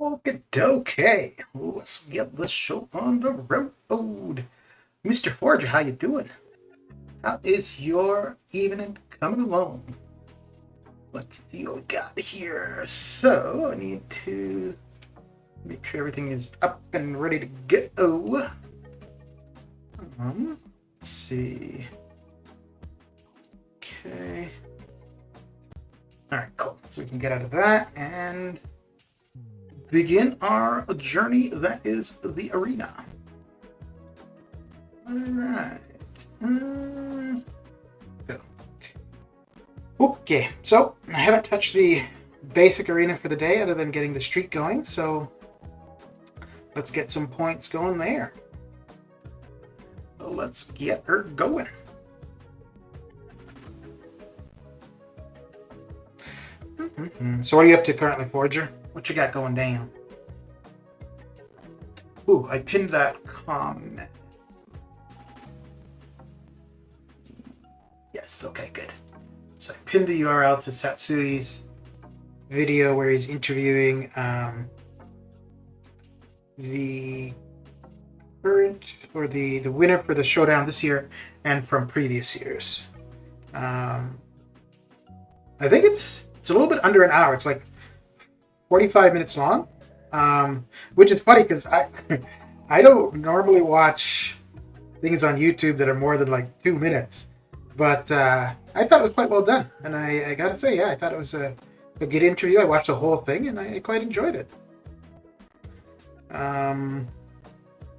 Okay, let's get the show on the road. Mr. Forger, how you doing? How is your evening coming along? Let's see what we got here. So, I need to make sure everything is up and ready to go. Let's see. Okay. Alright, cool. So we can get out of that and begin our journey that is the arena. Alright. Go. Okay, so I haven't touched the basic arena for the day other than getting the streak going, so let's get some points going there. So let's get her going. So what are you up to currently, Forger? What you got going down? Ooh, I pinned that comment. Yes, okay, good. So I pinned the URL to Satsui's video where he's interviewing the current or the winner for the showdown this year and from previous years. I think it's a little bit under an hour. It's like 45 minutes long, which is funny because I don't normally watch things on YouTube that are more than like 2 minutes, but I thought it was quite well done, and I gotta say, yeah, I thought it was a good interview. I watched the whole thing, and I quite enjoyed it.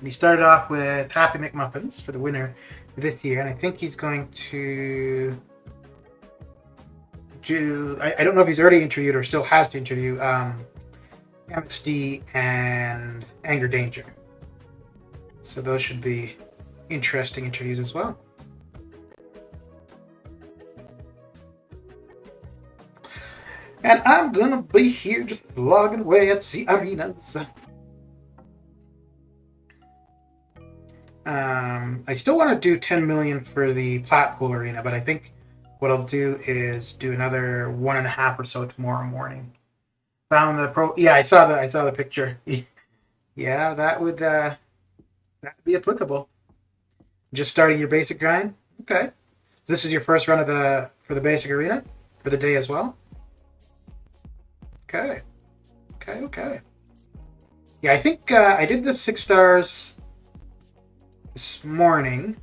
He started off with Happy McMuffins for the winner this year, and I think he's going to do. I don't know if he's already interviewed or still has to interview MSD and Anger Danger. So those should be interesting interviews as well. And I'm gonna be here just logging away at the arenas. I still want to do 10 million for the Platpool arena, but I think what I'll do is do another 1.5 or so tomorrow morning. Found the pro. Yeah, I saw the picture. Yeah, that would be applicable. Just starting your basic grind. Okay, this is your first run of for the basic arena for the day as well. Okay. Yeah, I think I did the 6 stars this morning.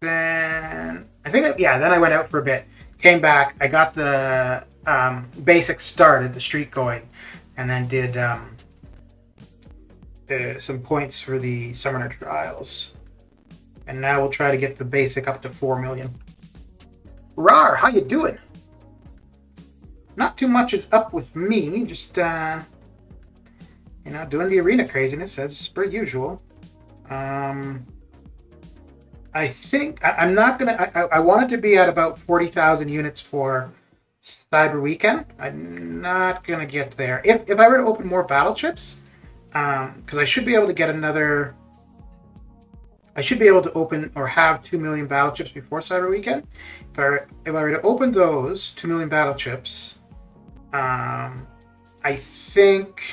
Then I think then I went out for a bit. Came back. I got the basic started, the streak going, and then did some points for the Summoner Trials. And now we'll try to get the basic up to 4 million. Rar, how you doing? Not too much is up with me. Just doing the arena craziness as per usual. I think I'm not gonna. I wanted to be at about 40,000 units for Cyber Weekend. I'm not gonna get there. If I were to open more battle chips, because I should be able to get another. I should be able to open or have 2 million battle chips before Cyber Weekend. If I were to open those 2 million battle chips, I think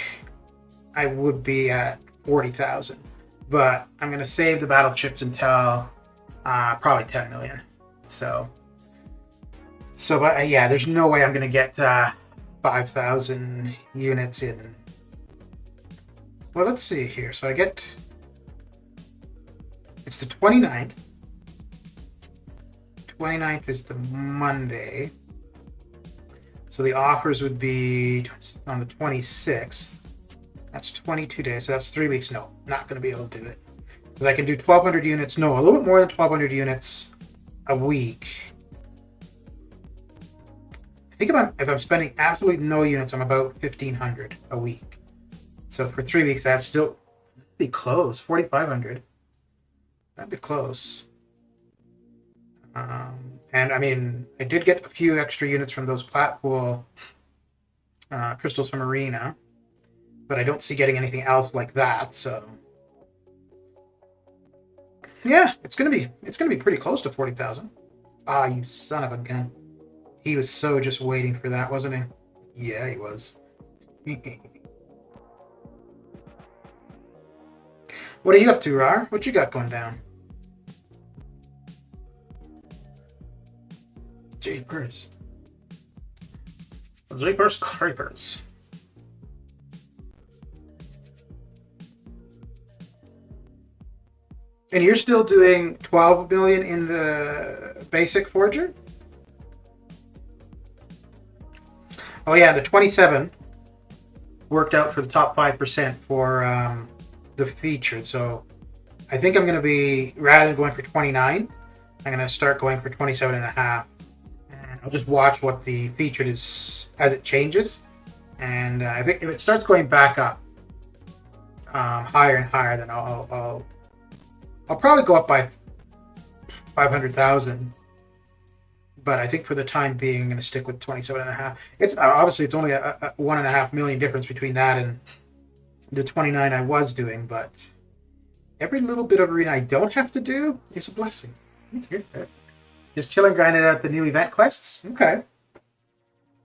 I would be at 40,000. But I'm gonna save the battle chips until probably 10 million. But yeah, there's no way I'm gonna get 5,000 units in. Well, let's see here. So I get. It's the 29th. 29th is the Monday. So the offers would be on the 26th. That's 22 days. So that's 3 weeks. No, not going to be able to do it. Because I can do 1,200 units. No, a little bit more than 1,200 units a week. I think if I'm spending absolutely no units, I'm about 1,500 a week. So for 3 weeks, that'd still be close. 4,500. That'd be close. And I mean, I did get a few extra units from those Platpool crystals from Arena, but I don't see getting anything else like that. So yeah, it's gonna be pretty close to 40,000. Ah, you son of a gun! He was so just waiting for that, wasn't he? Yeah, he was. What are you up to, Rar? What you got going down? Jeepers. Jeepers creepers. And you're still doing 12 million in the basic forger? Oh yeah, the 27 worked out for the top 5% for the featured. So I think I'm going to be, rather than going for 29, I'm going to start going for 27 and a half. And I'll just watch what the featured is as it changes. And I think if it starts going back up higher and higher, then I'll probably go up by 500,000. But I think for the time being, I'm going to stick with 27 and a half. It's obviously it's only a 1.5 million difference between that and the 29 I was doing, but every little bit of arena I don't have to do is a blessing. Just chilling, grinding out the new event quests. Okay,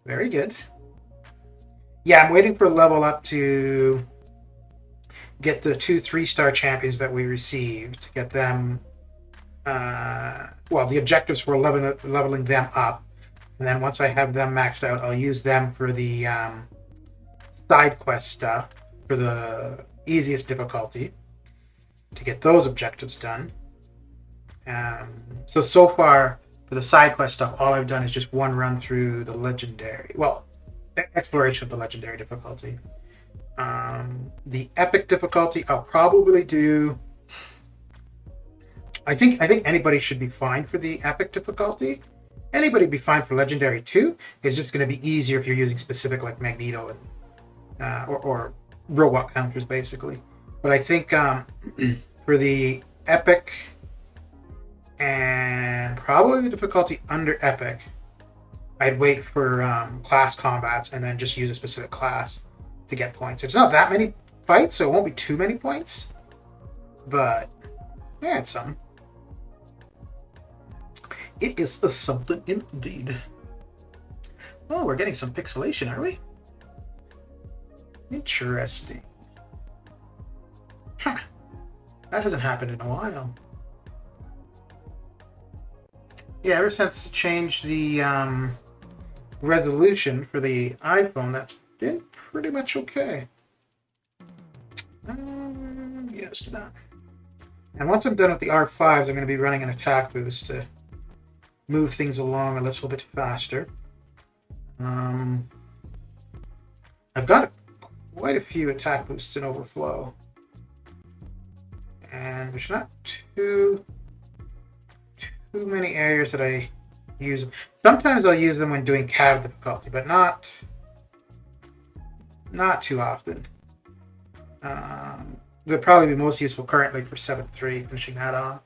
very good. Yeah, I'm waiting for level up to get the 2 3-star champions that we received. To get them. Well, the objectives for leveling them up, and then once I have them maxed out, I'll use them for the side quest stuff for the easiest difficulty to get those objectives done. So far for the side quest stuff, all I've done is just one run through the legendary, exploration of the legendary difficulty. The epic difficulty, I'll probably do. I think anybody should be fine for the epic difficulty. Anybody would be fine for legendary too. It's just going to be easier if you're using specific like Magneto and or robot counters basically. But I think for the epic and probably the difficulty under epic, I'd wait for class combats and then just use a specific class to get points. It's not that many fights, so it won't be too many points. But yeah, it's something. It is a something indeed. Oh, we're getting some pixelation, are we? Interesting. Huh. That hasn't happened in a while. Yeah, ever since it changed the resolution for the iPhone, that's been pretty much okay. Yes to that. And once I'm done with the R5s, I'm going to be running an attack boost to move things along a little bit faster. I've got quite a few attack boosts in overflow. And there's not too many areas that I use them. Sometimes I'll use them when doing cav difficulty, but not too often. They'll probably be most useful currently for 7.3, finishing that off.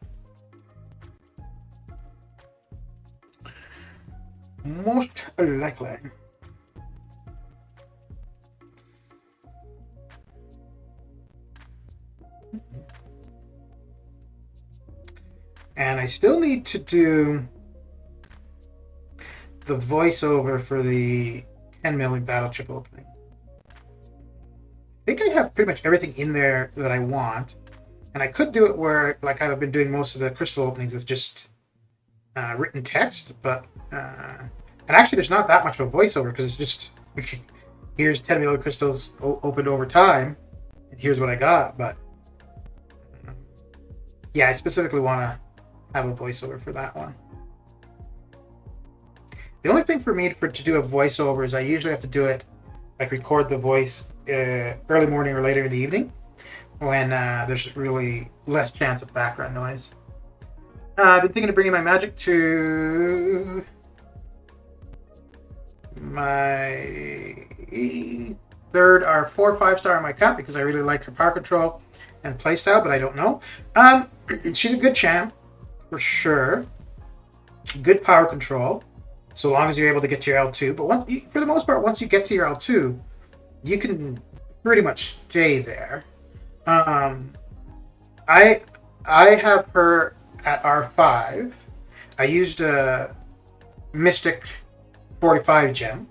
Most likely. And I still need to do the voiceover for the 10 million battle chip opening. I think I have pretty much everything in there that I want. And I could do it where, like I've been doing most of the crystal openings with just written text, but and actually there's not that much of a voiceover because it's just here's 10 million crystals opened over time, and here's what I got. But yeah, I specifically want to have a voiceover for that one. The only thing for me to do a voiceover is I usually have to do it, like record the voice early morning or later in the evening when there's really less chance of background noise. I've been thinking of bringing my magic to my third or 4 or 5-star in my cup because I really like her power control and playstyle, but I don't know. She's a good champ for sure. Good power control, so long as you're able to get to your L2. But for the most part, once you get to your L2, you can pretty much stay there. I have her at R5. I used a Mystic 45 gem,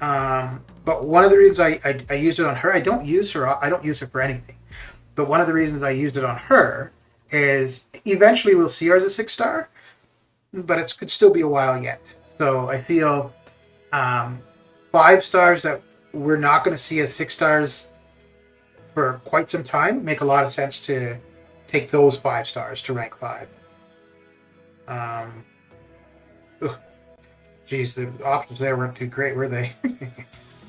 But one of the reasons I used it on her, I don't use her. I don't use her for anything. But one of the reasons I used it on her is eventually we'll see her as a 6-star, but it could still be a while yet. So I feel 5 stars that we're not going to see as 6-stars for quite some time make a lot of sense to take those 5 stars to rank 5. Geez, the options there weren't too great, were they?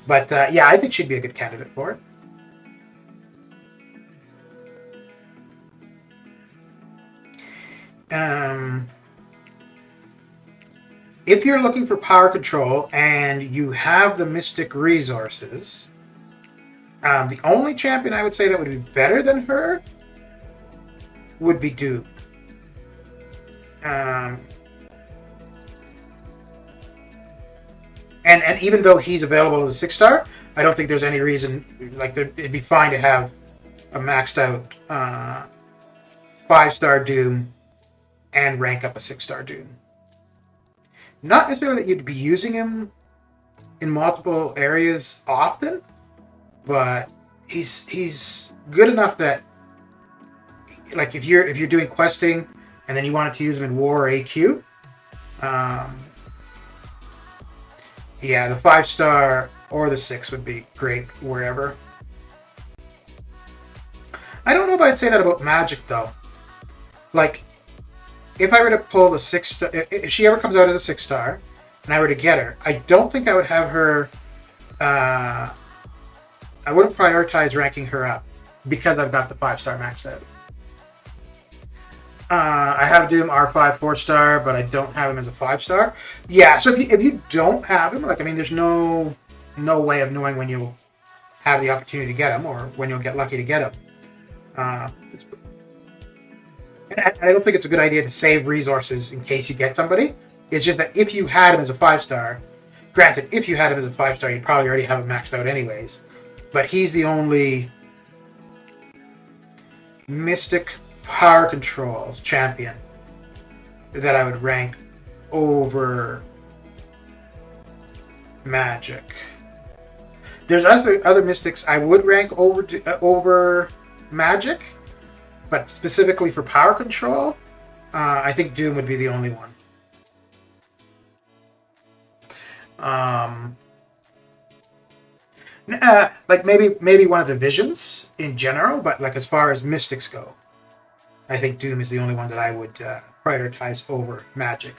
But yeah, I think she'd be a good candidate for it. If you're looking for power control and you have the Mystic resources, the only champion I would say that would be better than her would be Doom. And even though he's available as a 6-star, I don't think there's any reason, like, it'd be fine to have a maxed out 5-star Doom and rank up a 6-star Doom. Not necessarily that you'd be using him in multiple areas often, but he's good enough that, like, if you're doing questing and then you wanted to use him in war or AQ, yeah, the 5-star or the 6 would be great wherever. I don't know if I'd say that about Magic though. Like, if I were to pull the 6-star, if she ever comes out as a 6-star, and I were to get her, I don't think I would have her. I wouldn't prioritize ranking her up because I've got the 5-star maxed out. I have Doom R5 4-star, but I don't have him as a 5-star. Yeah, so if you don't have him, like, I mean, there's no way of knowing when you'll have the opportunity to get him or when you'll get lucky to get him. I don't think it's a good idea to save resources in case you get somebody. It's just that if you had him as a 5-star, granted, if you had him as a 5-star, you'd probably already have him maxed out anyways. But he's the only Mystic power control champion that I would rank over Magic. There's other Mystics I would rank over Magic, but specifically for power control, I think Doom would be the only one. Like maybe one of the Visions in general, but like as far as Mystics go, I think Doom is the only one that I would prioritize over Magic.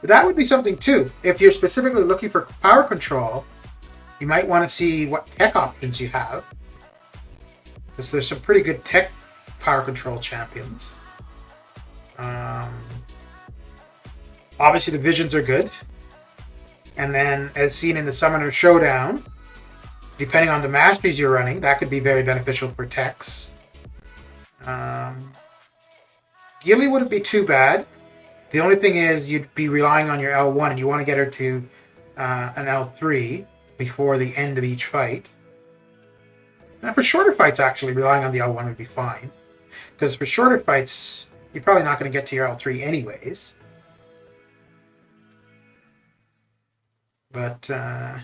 That would be something too. If you're specifically looking for power control, you might want to see what tech options you have, because there's some pretty good tech power control champions. Obviously, the Visions are good, and then as seen in the Summoner Showdown, depending on the masteries you're running, that could be very beneficial for techs. Gilly wouldn't be too bad. The only thing is you'd be relying on your L1, and you want to get her to an L3 before the end of each fight. And for shorter fights, actually, relying on the L1 would be fine. Because for shorter fights, you're probably not going to get to your L3 anyways. But yeah,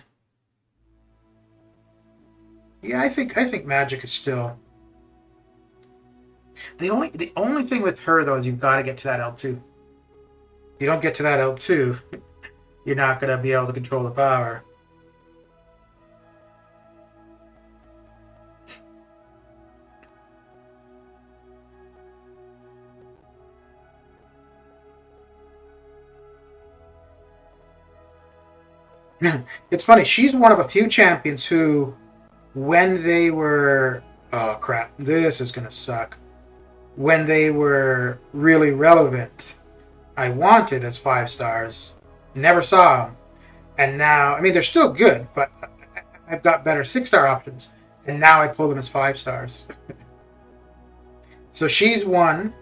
I think Magic is still the only thing with her though is you've got to get to that L2. If you don't get to that L2, you're not going to be able to control the power. It's funny, she's one of a few champions who, when they were... Oh, crap. This is going to suck. When they were really relevant, I wanted as 5 stars. Never saw them. And now, I mean, they're still good, but I've got better 6-star options. And now I pull them as 5 stars. So she's one.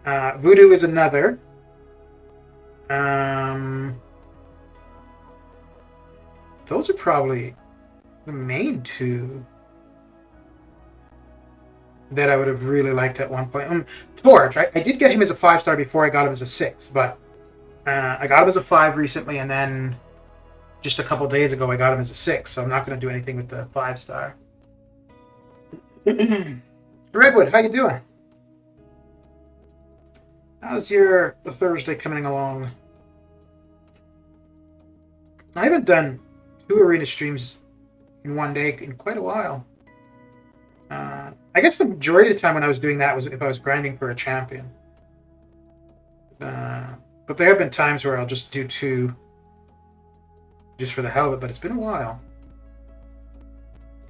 Voodoo is another. Those are probably the main two. that I would have really liked at one point. Torch, I did get him as a 5-star before I got him as a 6, but I got him as a 5 recently, and then just a couple days ago I got him as a 6, so I'm not going to do anything with the 5-star. Redwood, how you doing? How's your Thursday coming along? I haven't done 2 arena streams in one day in quite a while. I guess the majority of the time when I was doing that was if I was grinding for a champion. But there have been times where I'll just do 2 just for the hell of it, but it's been a while.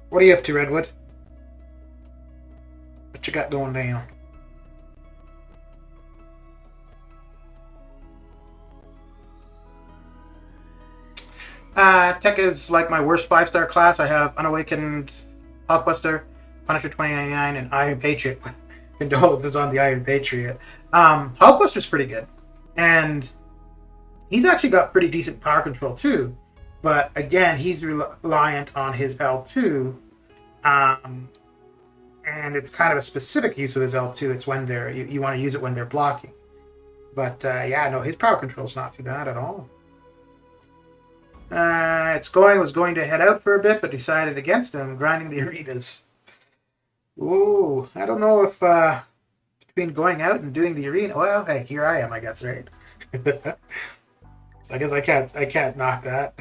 What are you up to, Redwood? What you got going down? Tech is like my worst 5-star class. I have Unawakened, Hulkbuster, Punisher 2099, and Iron Patriot. Condolences on the Iron Patriot. Hulkbuster's pretty good. And he's actually got pretty decent power control too. But again, he's reliant on his L2. And it's kind of a specific use of his L2. It's when they're you want to use it when they're blocking. But yeah, no, his power control is not too bad at all. Was going to head out for a bit, but decided against him, grinding the arenas. Ooh, I don't know if between going out and doing the arena. Well, hey, here I am, I guess, right? So I guess I can't knock that.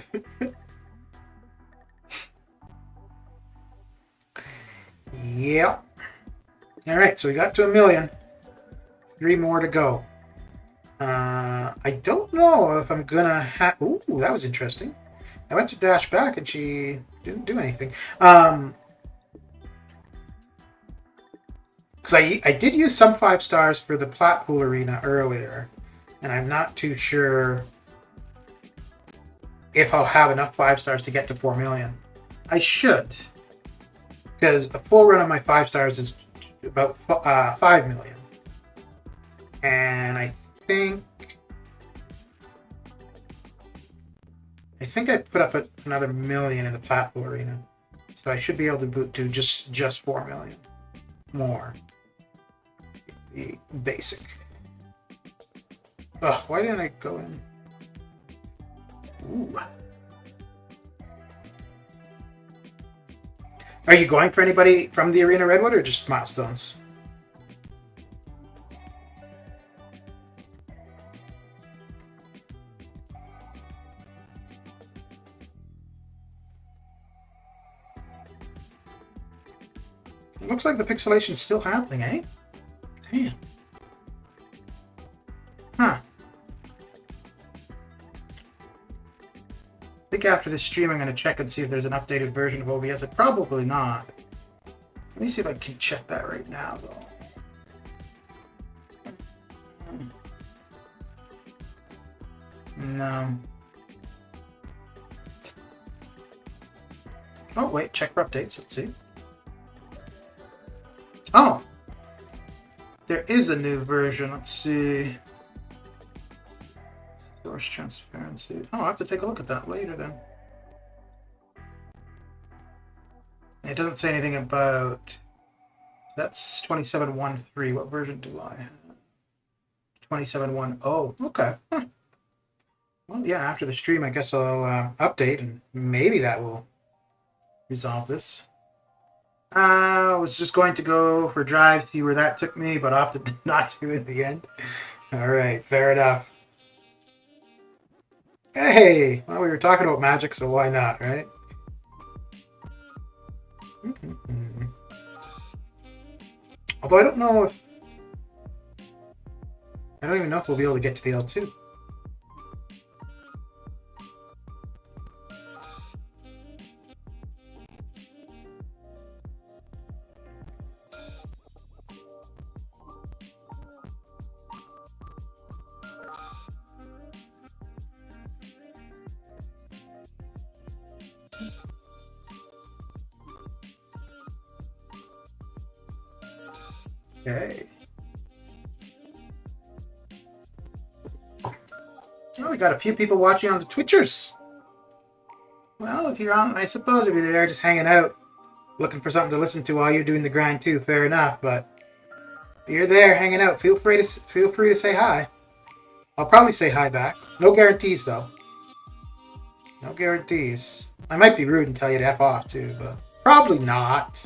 Yep. All right, so we got to 1 million. 3 more to go. I don't know if I'm gonna have. Ooh, that was interesting. I went to dash back and she didn't do anything. Because I did use some 5-stars for the Platpool Arena earlier, and I'm not too sure if I'll have enough 5-stars to get to 4 million. I should, because a full run of my 5-stars is about 5 million, and I think I put up another 1 million in the Platpool Arena, so I should be able to do just 4 million more. The basic. Ugh, why didn't I go in? Ooh. Are you going for anybody from the Arena Redwood or just milestones? It looks like the pixelation's still happening, eh? Damn. Huh. I think after this stream I'm going to check and see if there's an updated version of OBS. Probably not. Let me see if I can check that right now, though. No. Oh, wait. Check for updates. Let's see. Oh! There is a new version. Let's see. Source transparency. Oh, I'll have to take a look at that later then. It doesn't say anything about... That's 27.13. What version do I have? 27.10. Okay. Huh. Well, yeah, after the stream, I guess I'll update, and maybe that will resolve this. I was just going to go for a drive, see where that took me, but opted not to in the end. All right, fair enough. Hey, well, we were talking about magic, so why not, right? Although I don't know if... I don't even know if we'll be able to get to the L2. Okay. Oh, we got a few people watching on the Twitchers. Well, if you're on, I suppose if you're there just hanging out, looking for something to listen to while you're doing the grind too. Fair enough, but you're there hanging out. Feel free to say hi. I'll probably say hi back. No guarantees though. No guarantees. I might be rude and tell you to F off too, but probably not.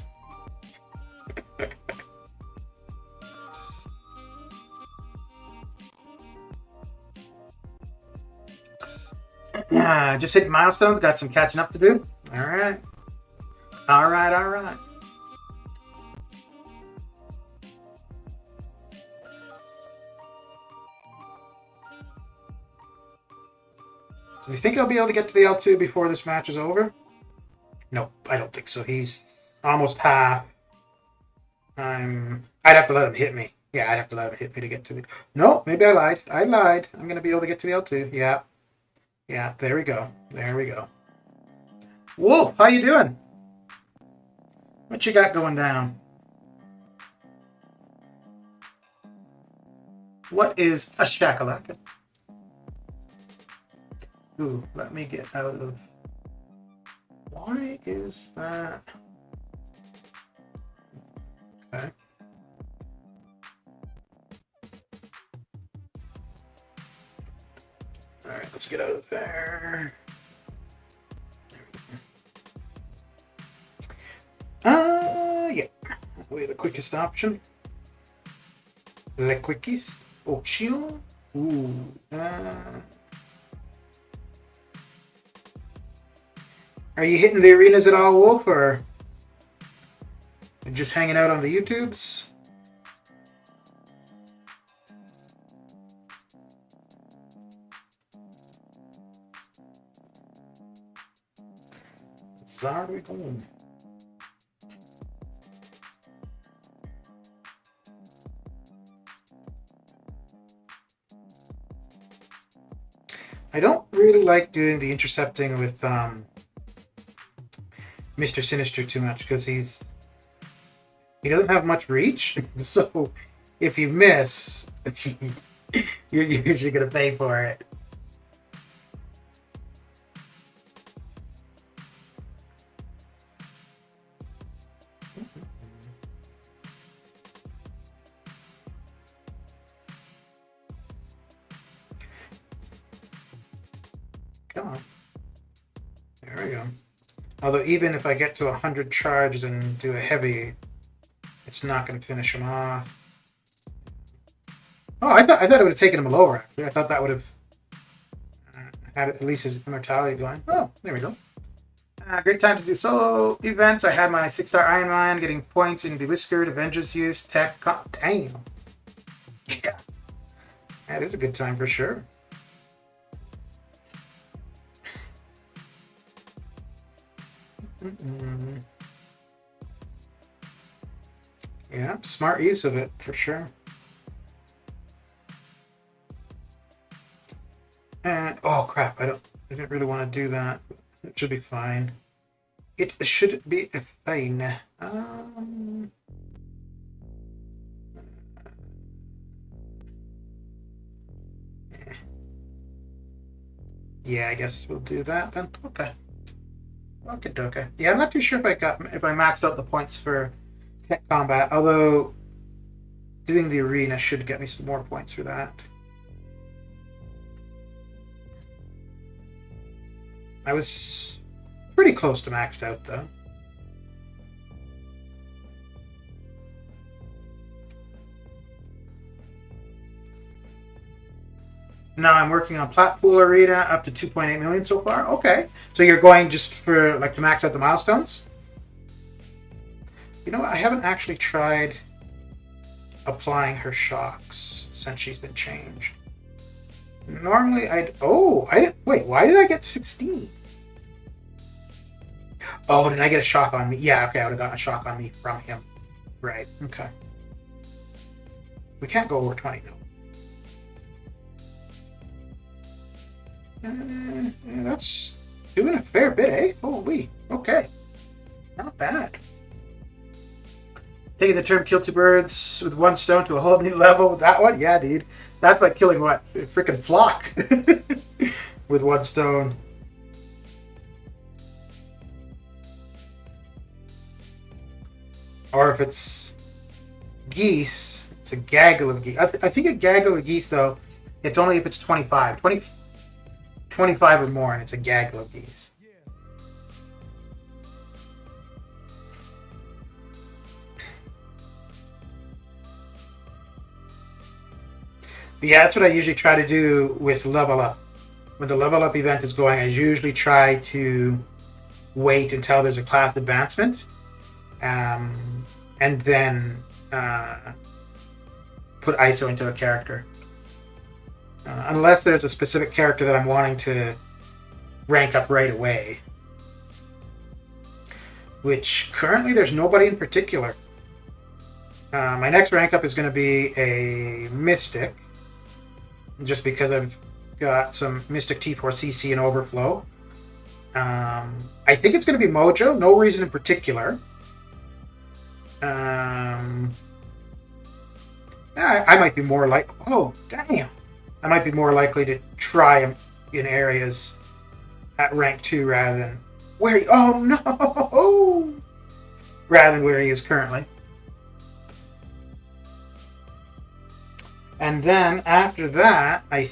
Just hitting milestones. Got some catching up to do. All right. All right. All right. Do you think I'll be able to get to the L2 before this match is over? Nope, I don't think so. He's almost half. I'd have to let him hit me. Yeah, I'd have to let him hit me to get to the... No, maybe I lied. I lied. I'm going to be able to get to the L2. Yeah. Yeah, there we go. There we go. Wolf, how you doing? What you got going down? What is a shakalaka? Ooh, let me get out of... Why is that? Okay. Alright, let's get out of there. Yeah. Probably the quickest option. The quickest option. Ooh. Are you hitting the arenas at all, Wolf, or just hanging out on the YouTubes? Are we going? I don't really like doing the intercepting with Mr. Sinister too much because he doesn't have much reach. So if you miss, you're usually gonna pay for it. Come on. There we go. Although even if I get to 100 charges and do a heavy, it's not going to finish him off. Oh, I thought it would have taken him lower, actually. I thought that would have had at least his immortality going. Oh, there we go. Great time to do solo events. I had my 6-star Iron Man, getting points in Bewhiskered, Avengers use, Tech. Damn. Yeah. That is a good time for sure. Yeah, smart use of it for sure. And oh crap, I didn't really want to do that. It should be fine. It should be fine. Yeah, I guess we'll do that then. Okay. Okay. Yeah, I'm not too sure if I maxed out the points for tech combat, although doing the arena should get me some more points for that. I was pretty close to maxed out though. Now I'm working on Platpool Arena up to 2.8 million so far. Okay. So you're going just for like to max out the milestones? You know what? I haven't actually tried applying her shocks since she's been changed. Normally I didn't wait, why did I get 16? Oh, did I get a shock on me? Yeah, okay, I would have gotten a shock on me from him. Right, okay. We can't go over 20 though. That's doing a fair bit, eh? Holy, okay. Not bad. Taking the term kill two birds with one stone to a whole new level with that one? Yeah, dude. That's like killing what? A freaking flock with one stone. Or if it's geese, it's a gaggle of geese. I think a gaggle of geese, though, it's only if it's 25. 25 or more, and it's a gaggle of geese. But yeah, that's what I usually try to do with level up. When the level up event is going, I usually try to wait until there's a class advancement, and then put ISO into a character. Unless there's a specific character that I'm wanting to rank up right away. Which currently there's nobody in particular. My next rank up is going to be a Mystic. Just because I've got some Mystic T4CC and Overflow. I think it's going to be Mojo. No reason in particular. I might be more like... Oh, damn. I might be more likely to try him in areas at rank 2 rather than where he... Oh, no! Rather than where he is currently. And then after that, I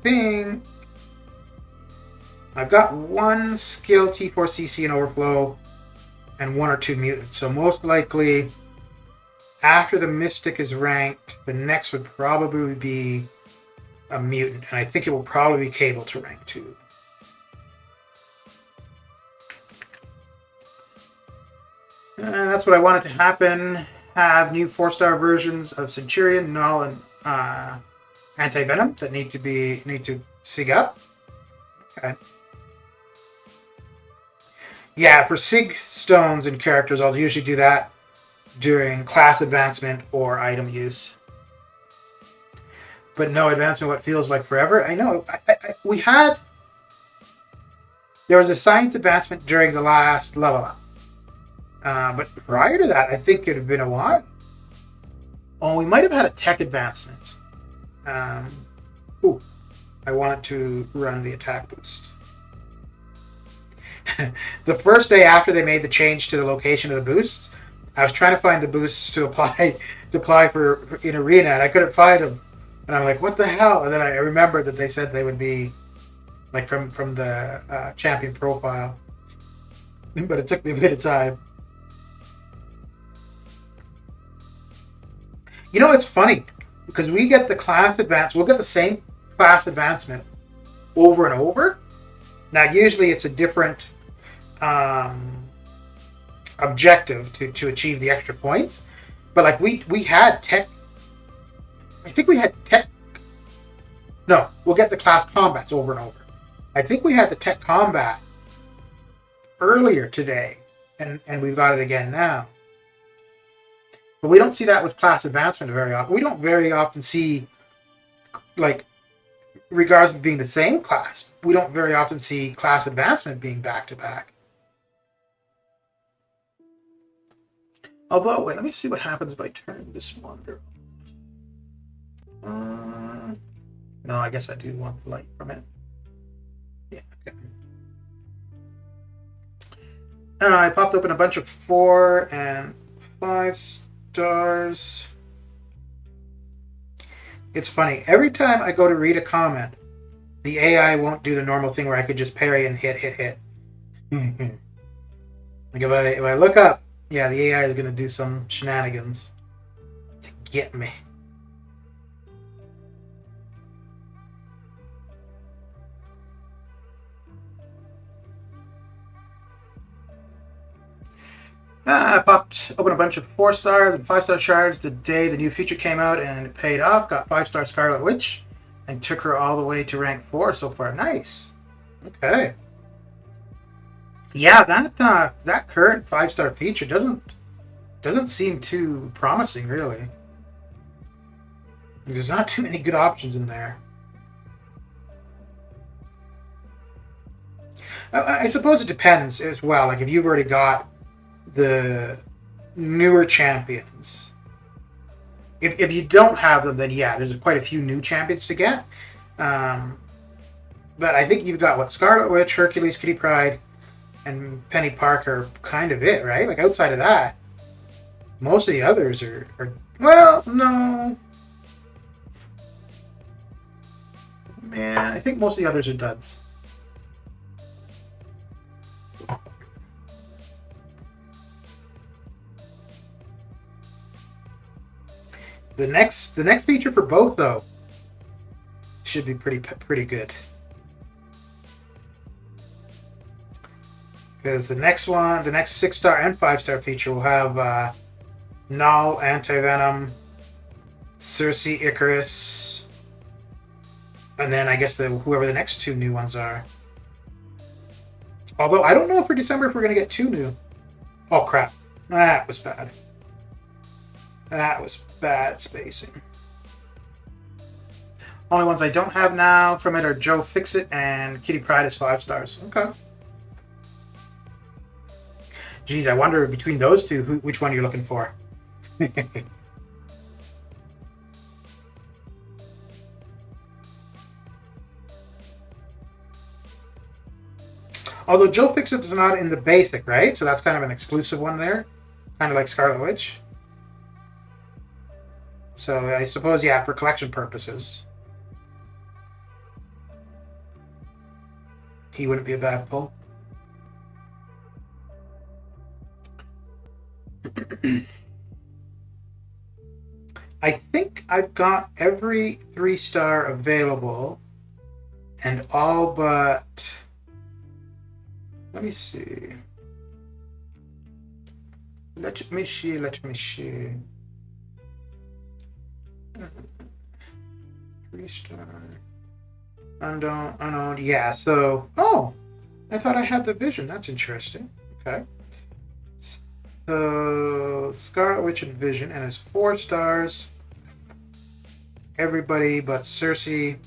think I've got one skill T4CC and Overflow and 1 or 2 mutants. So most likely after the Mystic is ranked, the next would probably be a mutant. And I think it will probably be Cable to rank 2. And that's what I wanted to happen. Have new 4-star versions of Centurion, Null, and Anti-Venom that need to sig up. Okay. Yeah, for sig stones and characters, I'll usually do that during class advancement or item use. But no advancement, what feels like forever. I know. There was a science advancement during the last level up. But prior to that, I think it had been a while. Oh, we might have had a tech advancement. I wanted to run the attack boost. The first day after they made the change to the location of the boosts, I was trying to find the boosts to apply for in arena, and I couldn't find them. And I'm like, what the hell? And then I remembered that they said they would be like from the champion profile. But it took me a bit of time. You know, it's funny because we get the class advance. We'll get the same class advancement over and over. Now, usually it's a different objective to achieve the extra points. But like we had tech. I think we had tech. No, we'll get the class combats over and over. I think we had the tech combat earlier today, and we've got it again now. But we don't see that with class advancement very often. We don't very often see, like, regardless of being the same class, we don't very often see class advancement being back-to-back. Although, wait, let me see what happens if I turn this wander. No, I guess I do want the light from it. Yeah, okay. I popped open a bunch of 4 and 5 stars. It's funny. Every time I go to read a comment, the AI won't do the normal thing where I could just parry and hit. Like if I look up, yeah, the AI is going to do some shenanigans to get me. I popped open a bunch of 4 stars and 5-star shards the day the new feature came out, and it paid off. Got 5-star Scarlet Witch and took her all the way to rank 4 so far. Nice. Okay. Yeah, that current 5-star feature doesn't seem too promising, really. There's not too many good options in there. I suppose it depends as well. Like if you've already got the newer champions. If you don't have them, then yeah, there's quite a few new champions to get. But I think you've got Scarlet Witch, Hercules, Kitty Pryde, and Penny Parker, kind of it, right? Like outside of that, Most of the others are well, no. Man, I think most of the others are duds. The next feature for both though should be pretty good. Because the next 6-star and 5-star feature will have Null, Anti-Venom, Circe, Icarus, and then I guess whoever the next 2 new ones are. Although I don't know for December if we're going to get 2 new. Oh crap. That was bad. That was bad spacing. Only ones I don't have now from it are Joe Fixit and Kitty Pryde is 5 stars. Okay. Geez, I wonder between those two, which one you're looking for. Although Joe Fixit is not in the basic, right? So that's kind of an exclusive one there. Kind of like Scarlet Witch. So I suppose, yeah, for collection purposes, he wouldn't be a bad pull. I think I've got every 3-star available and all but... Let me see. Let me see. 3-star. Unknown. Yeah, so... Oh! I thought I had the Vision. That's interesting. Okay. So, Scarlet Witch and Vision, and it's 4 stars. Everybody but Circe,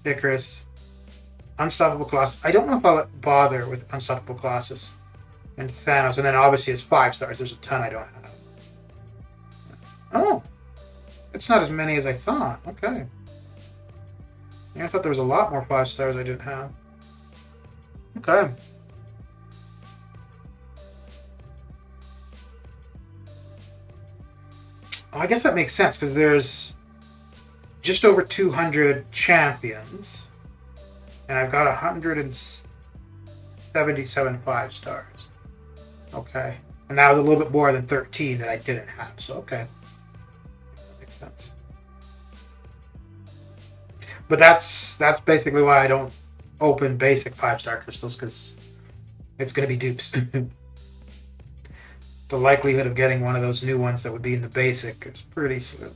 Icarus, Unstoppable Colossus. I don't know if I'll bother with Unstoppable Colossus and Thanos, and then obviously it's 5 stars. There's a ton I don't have. Oh, it's not as many as I thought. Okay. Yeah, I thought there was a lot more 5 stars I didn't have. Okay. Oh, I guess that makes sense because there's just over 200 champions, and I've got 177 5 stars. Okay, and that was a little bit more than 13 that I didn't have. So okay, that makes sense. But that's basically why I don't open basic 5-star crystals, because it's going to be dupes. The likelihood of getting one of those new ones that would be in the basic is pretty slim.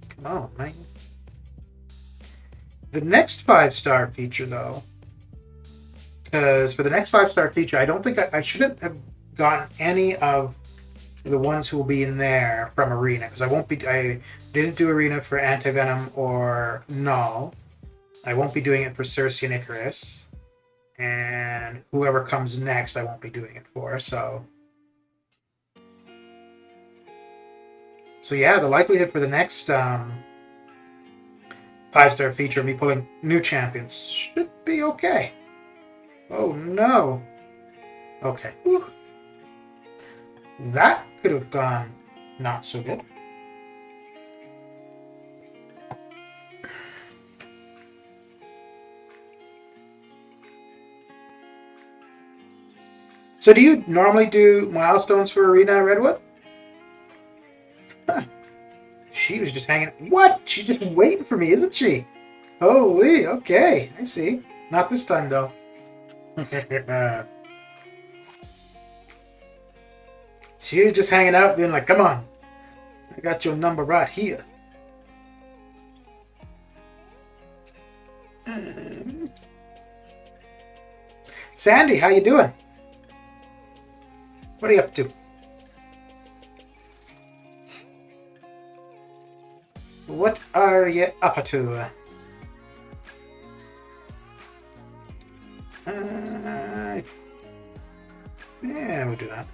Come on, man. The next 5-star feature, though, because for the next 5-star feature, I don't think I shouldn't have gotten any of the ones who will be in there from Arena, because I didn't do Arena for Anti-Venom or Null. I won't be doing it for Circe and Icarus. And whoever comes next, I won't be doing it for. So yeah, the likelihood for the next 5-star feature of me pulling new champions should be okay. Oh no. Okay. Whew. That could have gone not so good. So do you normally do milestones for Arena Redwood? Huh. She was just hanging... What? She's just waiting for me, isn't she? Holy, okay. I see. Not this time, though. She was just hanging out, being like, come on. I got your number right here. Sandy, how you doing? What are you up to? What are you up to? Yeah, we'll do that.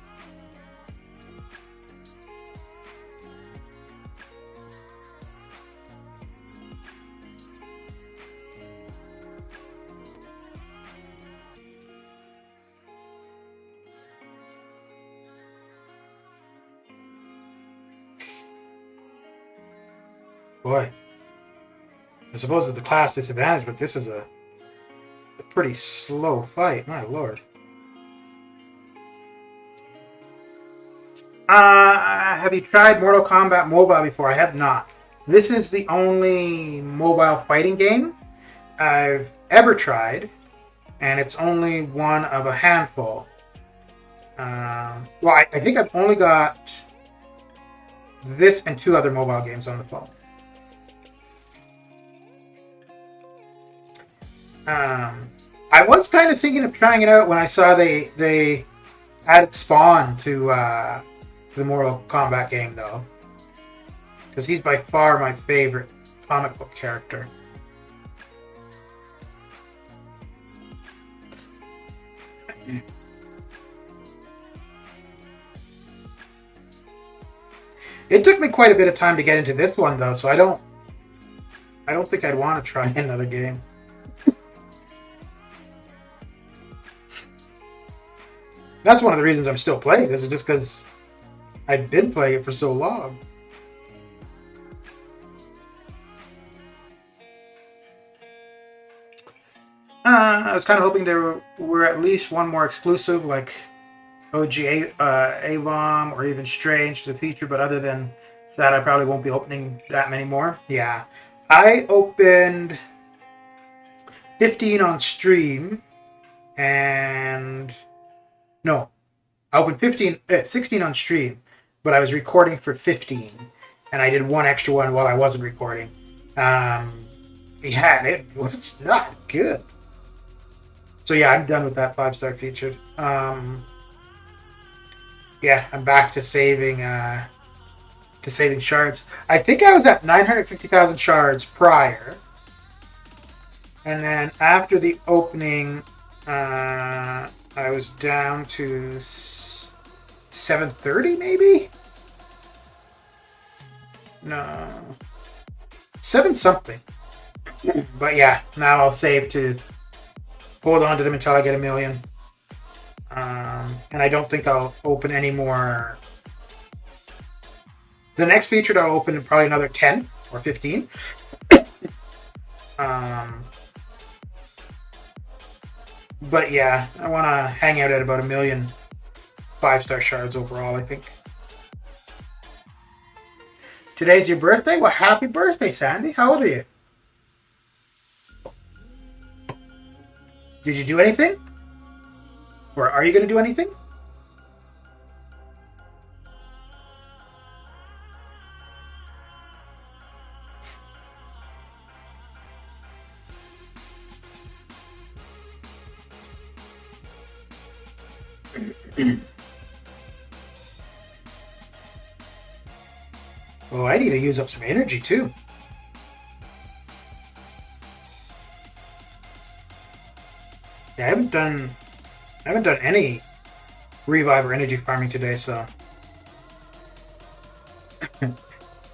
Boy, I suppose it's the class disadvantage, but this is a pretty slow fight. My lord. Have you tried Mortal Kombat Mobile before? I have not. This is the only mobile fighting game I've ever tried, and it's only one of a handful. Well, I think I've only got this and 2 other mobile games on the phone. I was kind of thinking of trying it out when I saw they added Spawn to the Mortal Kombat game, though, because he's by far my favorite comic book character. It took me quite a bit of time to get into this one, though, so I don't think I'd want to try another game. That's one of the reasons I'm still playing this, is just because I've been playing it for so long. I was kind of hoping there were at least one more exclusive, like OG A-Bomb or even Strange to feature, but other than that, I probably won't be opening that many more. Yeah. I opened 15 on stream, and... No. I opened 16 on stream, but I was recording for 15, and I did one extra one while I wasn't recording. Yeah, it was not good. So yeah, I'm done with that 5-star featured. Yeah, I'm back to saving shards. I think I was at 950,000 shards prior, and then after the opening, I was down to 730, maybe. No, 7 something. But yeah, now I'll save to hold on to them until I get 1 million. And I don't think I'll open any more. The next featured I'll open probably another 10 or 15. But yeah, I want to hang out at about 1 million 5-star shards overall, I think. Today's your birthday? Well, happy birthday, Sandy. How old are you? Did you do anything? Or are you going to do anything? Oh, I need to use up some energy too. Yeah, I haven't done any revive or energy farming today, so.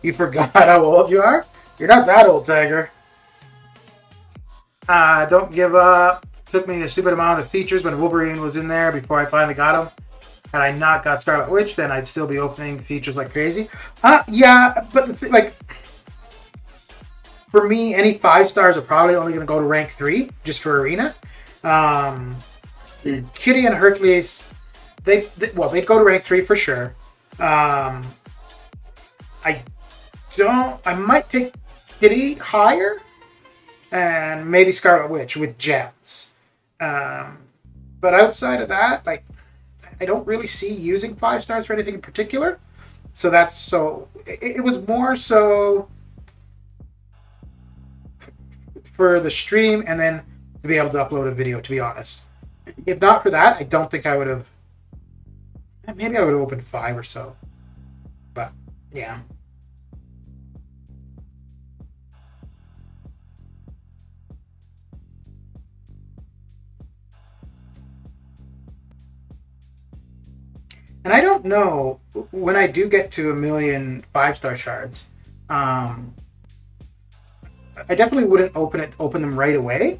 You forgot how old you are? You're not that old, Tiger. Don't give up. Took me a stupid amount of features when Wolverine was in there before I finally got him. Had I not got Scarlet Witch, then I'd still be opening features like crazy. Yeah, but for me, any 5 stars are probably only going to go to rank 3, just for Arena. Kitty and Hercules, they'd go to rank 3 for sure. I might take Kitty higher, and maybe Scarlet Witch with gems. But outside of that, I don't really see using 5 stars for anything in particular. So it was more so for the stream and then to be able to upload a video, to be honest. If not for that, I don't think I would have. Maybe I would have opened 5 or so. But yeah. And I don't know, when I do get to 1 million 5-star shards, I definitely wouldn't open them right away.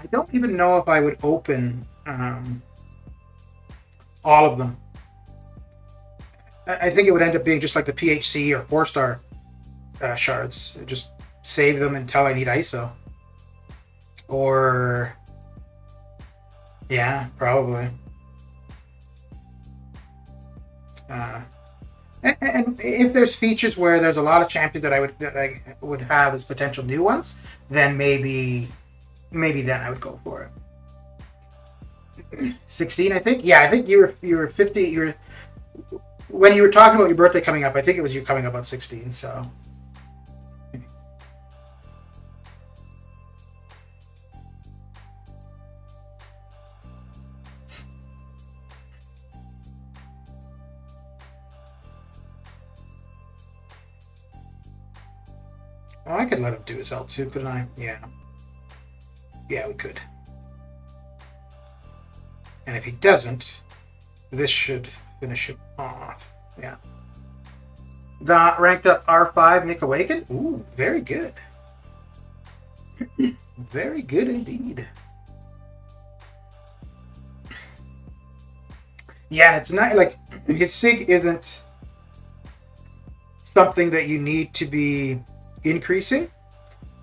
I don't even know if I would open all of them. I think it would end up being just like the PHC or 4-star shards. Just save them until I need ISO. Or yeah, probably. And if there's features where there's a lot of champions that I would have as potential new ones, then maybe then I would go for it. 16, I think. Yeah, I think you were 50. You were when you were talking about your birthday coming up. I think it was you coming up on 16. So. Oh, I could let him do his L2, couldn't I? Yeah. Yeah, we could. And if he doesn't, this should finish it off. Yeah. Got ranked up R5, Nick Awaken. Ooh, very good. Very good indeed. Yeah, it's not like his SIG isn't something that you need to be increasing,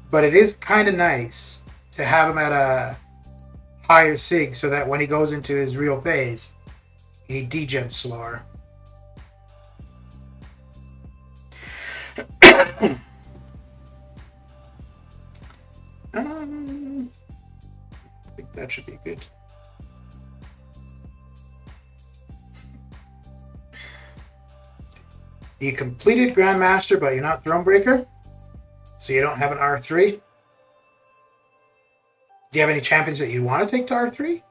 but it is kind of nice to have him at a higher SIG so that when he goes into his real phase, he degens slower. I think that should be good. You completed Grandmaster, but you're not Thronebreaker, so you don't have an R3. Do you have any champions that you want to take to R3?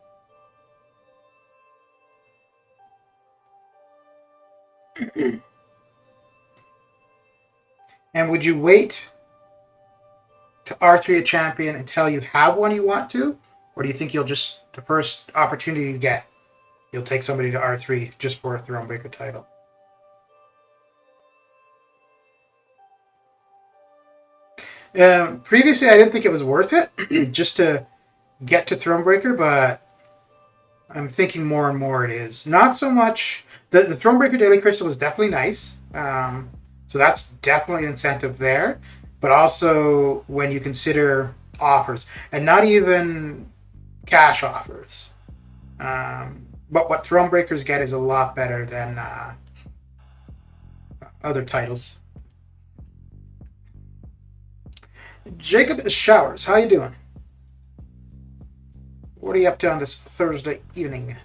And would you wait to R3 a champion until you have one you want to? Or do you think you'll just, the first opportunity you get, you'll take somebody to R3 just for a Thronebreaker title? Previously, I didn't think it was worth it just to get to Thronebreaker, but I'm thinking more and more it is. Not so much. The Thronebreaker Daily Crystal is definitely nice. So that's definitely an incentive there. But also when you consider offers, and not even cash offers. But what Thronebreakers get is a lot better than other titles. Jacob Showers, how you doing? What are you up to on this Thursday evening?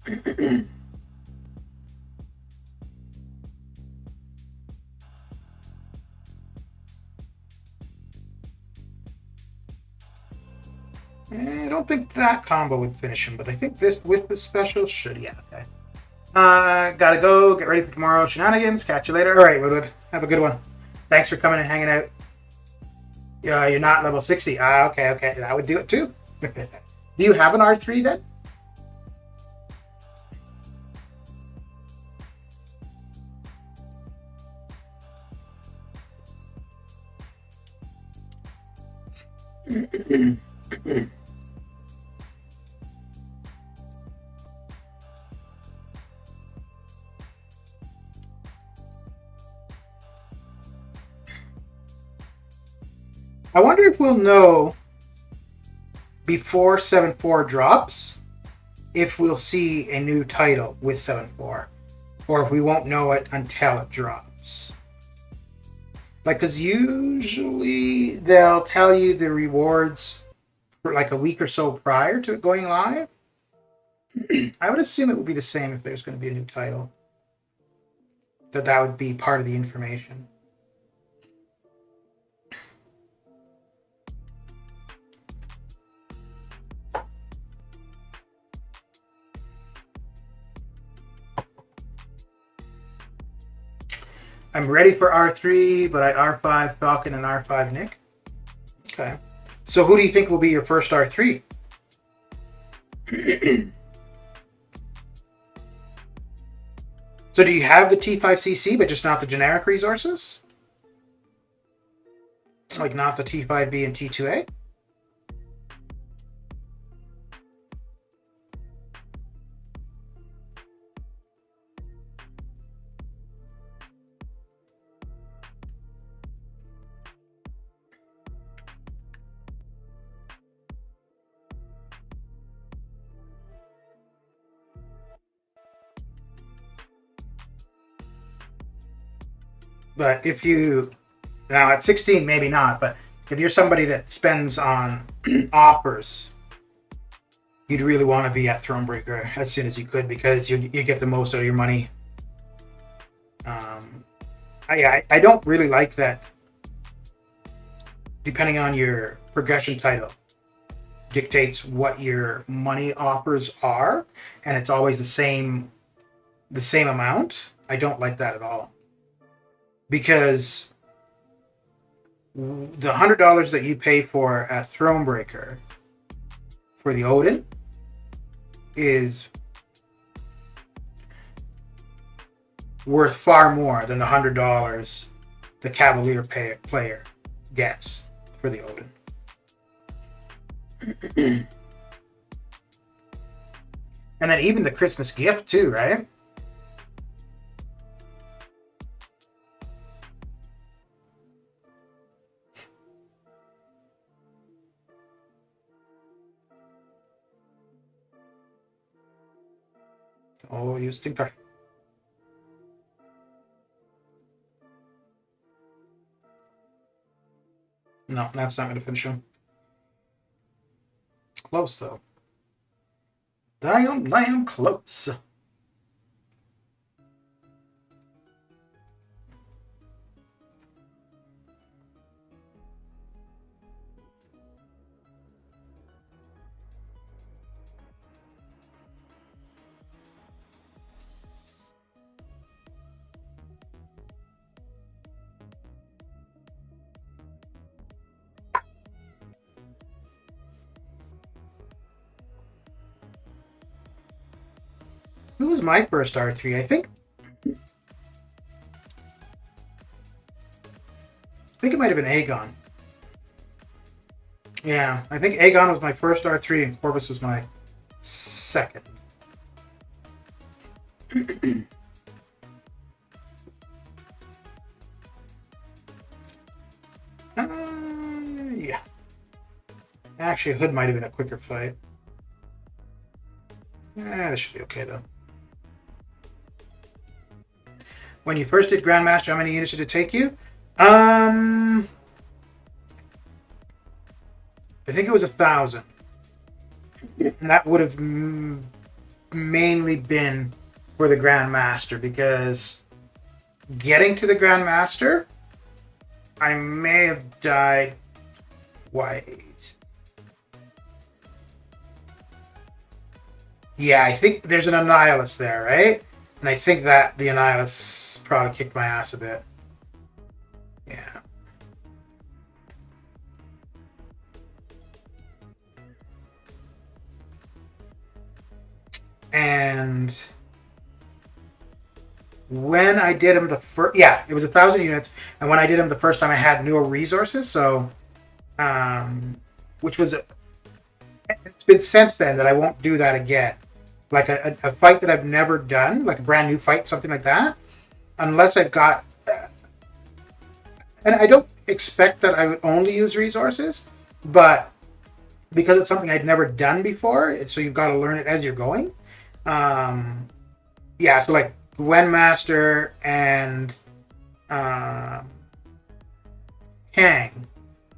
I don't think that combo would finish him, but I think this with the special should. Yeah, okay. Gotta go. Get ready for tomorrow. Shenanigans. Catch you later. All right, Woodwood. Have a good one. Thanks for coming and hanging out. Yeah, you're not level 60. Okay. That would do it too. Do you have an R3 then? I wonder if we'll know before 7.4 drops if we'll see a new title with 7.4, or if we won't know it until it drops. Like, because usually they'll tell you the rewards for like a week or so prior to it going live. I would assume it would be the same if there's going to be a new title. That would be part of the information. I'm ready for R3, but I R5 Falcon and R5 Nick. Okay. So who do you think will be your first R3? So do you have the T5CC, but just not the generic resources? Like not the T5B and T2A? But if you now at 16, maybe not. But if you're somebody that spends on offers, you'd really want to be at Thronebreaker as soon as you could because you get the most out of your money. I don't really like that. Depending on your progression title, dictates what your money offers are, and it's always the same amount. I don't like that at all because the $100 that you pay for at Thronebreaker for the Odin is worth far more than the $100 the Cavalier player gets for the Odin. And then even the Christmas gift too, right? Oh, you stinker. No, that's not going to finish him. Close, though. Damn close. Who was my first R3? I think it might have been Aegon. Yeah, I think Aegon was my first R3 and Corvus was my second. Yeah. Actually, Hood might have been a quicker fight. This should be okay, though. When you first did Grandmaster, how many units did it take you? I think it was 1,000. And that would have mainly been for the Grandmaster, because getting to the Grandmaster, I may have died twice. Yeah, I think there's an Annihilus there, right? And I think that the Annihilus probably kicked my ass a bit. Yeah. And when I did him the first, yeah, it was 1,000 units. And when I did him the first time, I had newer resources. So, which was, it's been since then that I won't do that again. Like a fight that I've never done, like a brand new fight, something like that, unless I've got, and I don't expect that I would only use resources, but because it's something I'd never done before, so you've got to learn it as you're going. Yeah, so like Gwen Master and Shang,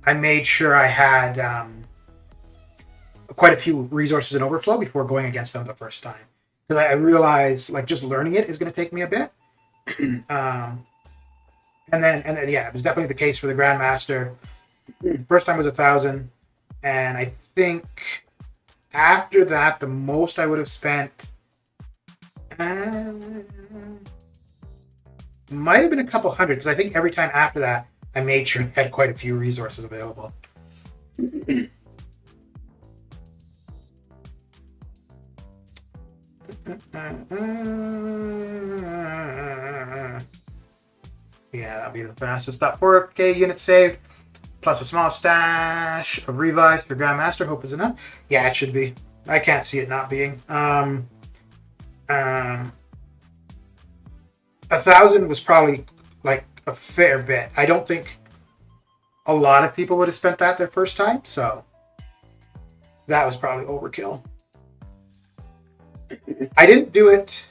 I made sure I had quite a few resources in overflow before going against them the first time, because I realized like just learning it is going to take me a bit. And then yeah, it was definitely the case for the Grandmaster. First time was 1,000, and I think after that the most I would have spent might have been a couple hundred, because I think every time after that I made sure I had quite a few resources available. Yeah, that'll be the fastest. About 4K units saved, plus a small stash of revives for Grandmaster. Hope is enough. Yeah, it should be. I can't see it not being. 1,000 was probably like a fair bit. I don't think a lot of people would have spent that their first time, so that was probably overkill. I didn't do it.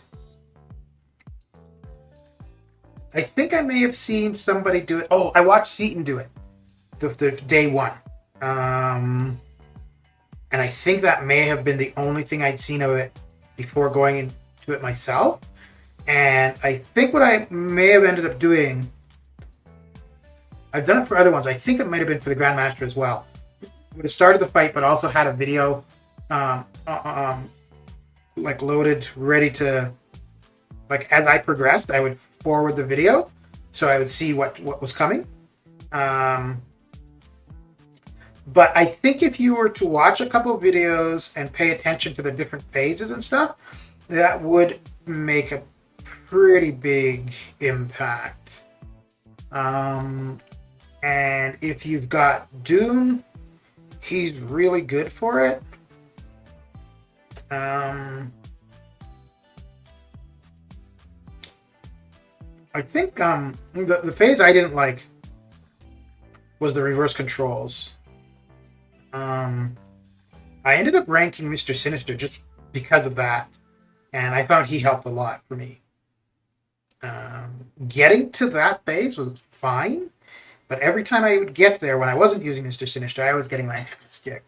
I think I may have seen somebody do it. Oh, I watched Seaton do it the day one. And I think that may have been the only thing I'd seen of it before going into it myself. And I think what I may have ended up doing, I've done it for other ones. I think it might have been for the Grandmaster as well. Would have started the fight, but also had a video like loaded, ready to, like as I progressed, I would forward the video so I would see what was coming. But I think if you were to watch a couple of videos and pay attention to the different phases and stuff, that would make a pretty big impact. And if you've got Doom, he's really good for it. I think the phase I didn't like was the reverse controls. I ended up ranking Mr. Sinister just because of that, and I found he helped a lot for me. Getting to that phase was fine, but every time I would get there when I wasn't using Mr. Sinister, I was getting my ass kicked.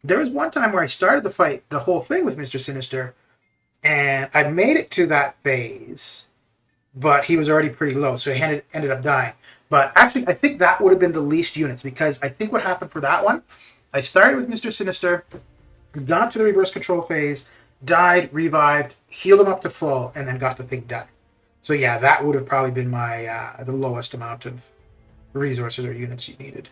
There was one time where I started the fight, the whole thing with Mr. Sinister, and I made it to that phase, but he was already pretty low, so he ended up dying. But actually, I think that would have been the least units, because I think what happened for that one, I started with Mr. Sinister, got to the reverse control phase, died, revived, healed him up to full, and then got the thing done. So yeah, that would have probably been my the lowest amount of resources or units you needed.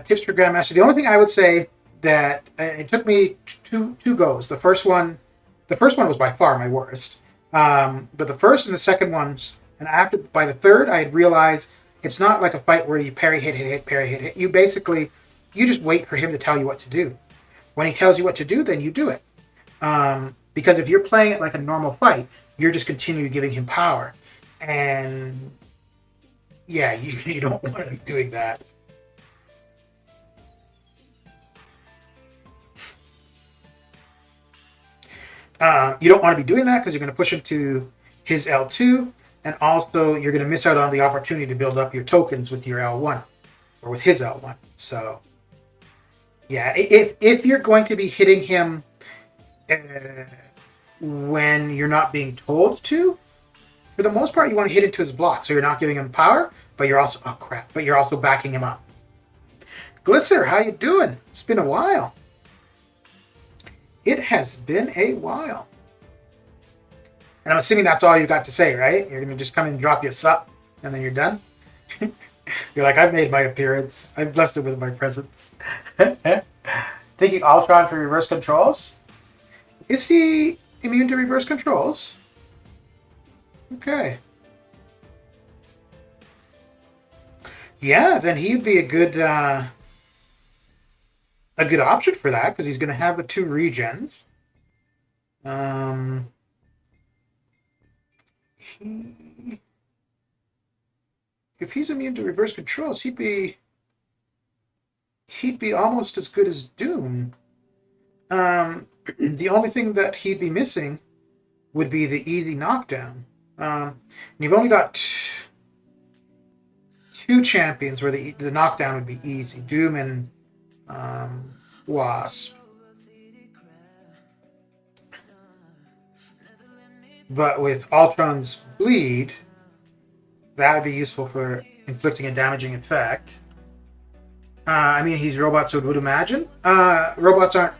Tips for Grandmaster. The only thing I would say that it took me two goes. The first one was by far my worst. But the first and the second ones, and by the third, I had realized it's not like a fight where you parry, hit, parry, hit. You just wait for him to tell you what to do. When he tells you what to do, then you do it. Because if you're playing it like a normal fight, you're just continuing giving him power. And yeah, you don't want to be doing that. You don't want to be doing that because you're going to push him to his L2, and also you're going to miss out on the opportunity to build up your tokens with your L1 or with his L1. So yeah, if you're going to be hitting him when you're not being told to, for the most part you want to hit into his block, so you're not giving him power, but you're also but you're also backing him up. Glisser, how you doing? It's been a while. It has been a while. And I'm assuming that's all you got to say, right? You're going to just come and drop your sup, and then you're done? You're like, I've made my appearance. I've blessed it with my presence. Thinking Ultron for reverse controls? Is he immune to reverse controls? Okay. Yeah, then he'd be a good option for that, because he's going to have the 2 regens. If he's immune to reverse controls, he'd be almost as good as Doom. The only thing that he'd be missing would be the easy knockdown. And you've only got 2 champions where the knockdown would be easy: Doom and Wasp. But with Ultron's bleed, that would be useful for inflicting a damaging effect. I mean, he's robots, so it would imagine. Robots aren't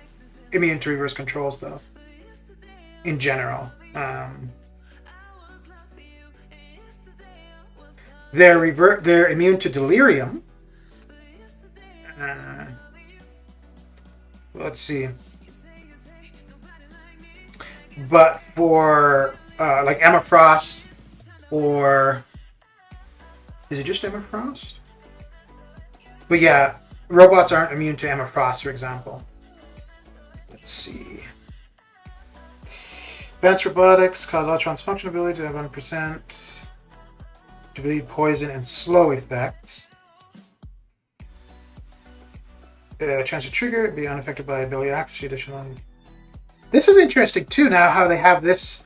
immune to reverse controls, though, in general. They're immune to delirium. Let's see. But for like Emma Frost, or is it just Emma Frost? But yeah, robots aren't immune to Emma Frost, for example. Let's see. Advanced robotics cause Ultron's function ability to have 1% to bleed, poison, and slow effects. chance to trigger, be unaffected by ability accuracy additional. This is interesting too. Now how they have this,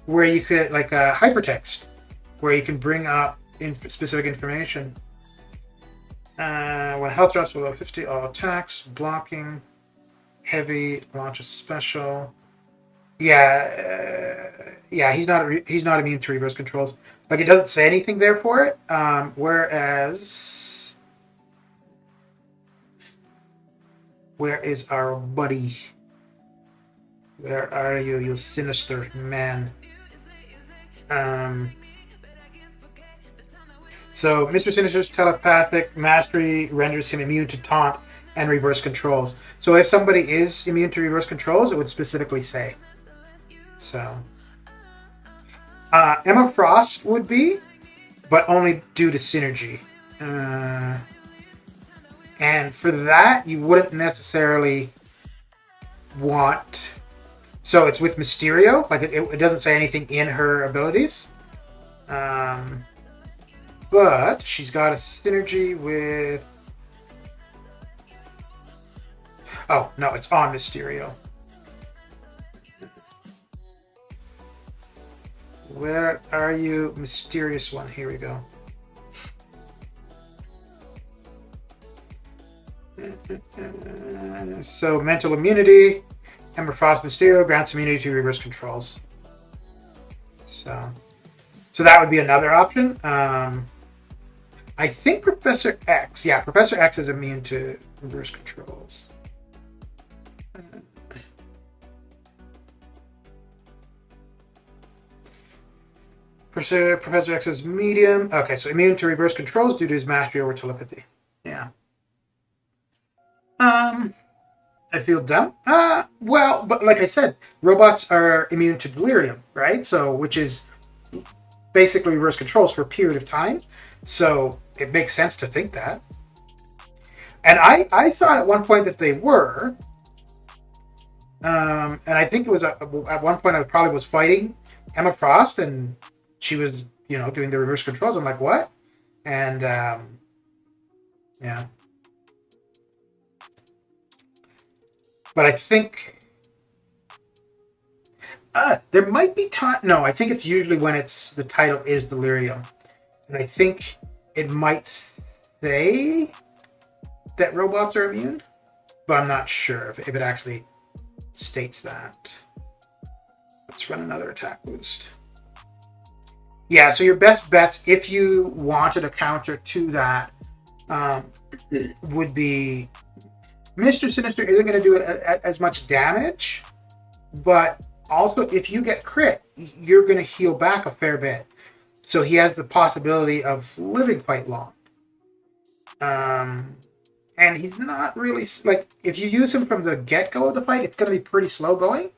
where you could like hypertext, where you can bring up specific information. When health drops below 50, all attacks, blocking, heavy, launch a special. Yeah, he's not immune to reverse controls. Like it doesn't say anything there for it. Whereas, where is our buddy? Where are you, you sinister man? So Mr. Sinister's telepathic mastery renders him immune to taunt and reverse controls. So if somebody is immune to reverse controls, it would specifically say. So Emma Frost would be, but only due to synergy. And for that, you wouldn't necessarily want... So it's with Mysterio. Like it doesn't say anything in her abilities. But she's got a synergy with... Oh, no, it's on Mysterio. Where are you, mysterious one? Here we go. So, mental immunity. Ember Frost Mysterio grants immunity to reverse controls. So that would be another option. I think Professor X. Yeah, Professor X is immune to reverse controls. Professor X is medium. Okay, so immune to reverse controls due to his mastery over telepathy. Yeah. I feel dumb. Well, but like I said, robots are immune to delirium, right? So, which is basically reverse controls for a period of time. So it makes sense to think that. And I thought at one point that they were. And I think it was at one point I probably was fighting Emma Frost and she was, doing the reverse controls. I'm like, what? And yeah. But I think there might be time. No, I think it's usually when the title is delirium, and I think it might say that robots are immune, but I'm not sure if it actually states that. Let's run another attack boost. Yeah, so your best bets, if you wanted a counter to that, would be Mr. Sinister isn't going to do as much damage, but also if you get crit, you're going to heal back a fair bit. So he has the possibility of living quite long. And he's not really, like, if you use him from the get-go of the fight, it's going to be pretty slow going.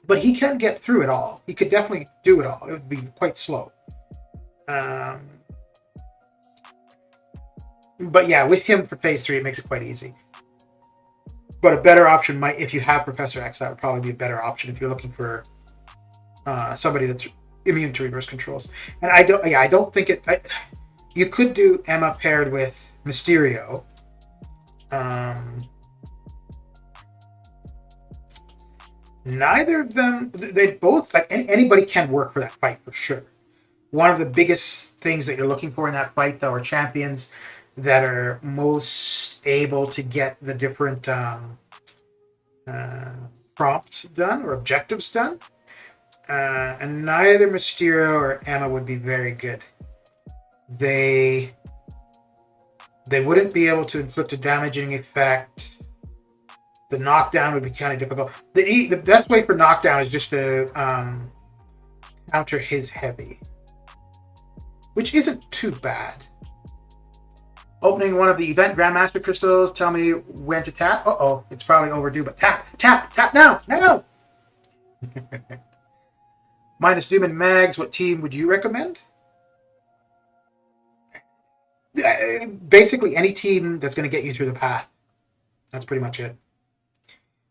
But he can get through it all. He could definitely do it all. It would be quite slow. But yeah, with him for phase 3, it makes it quite easy. But a better option might, if you have Professor X, that would probably be a better option if you're looking for somebody that's immune to reverse controls. And I don't think it. You could do Emma paired with Mysterio. Neither of them. They both, like, anybody can work for that fight for sure. One of the biggest things that you're looking for in that fight, though, are champions that are most able to get the different prompts done or objectives done. And neither Mysterio or Emma would be very good. They wouldn't be able to inflict a damaging effect. The knockdown would be kind of difficult. The best way for knockdown is just to counter his heavy, which isn't too bad. Opening one of the event Grandmaster crystals. Tell me when to tap. Uh-oh, it's probably overdue, but tap now. Minus Doom and Mags, what team would you recommend? Basically any team that's going to get you through the path. That's pretty much it.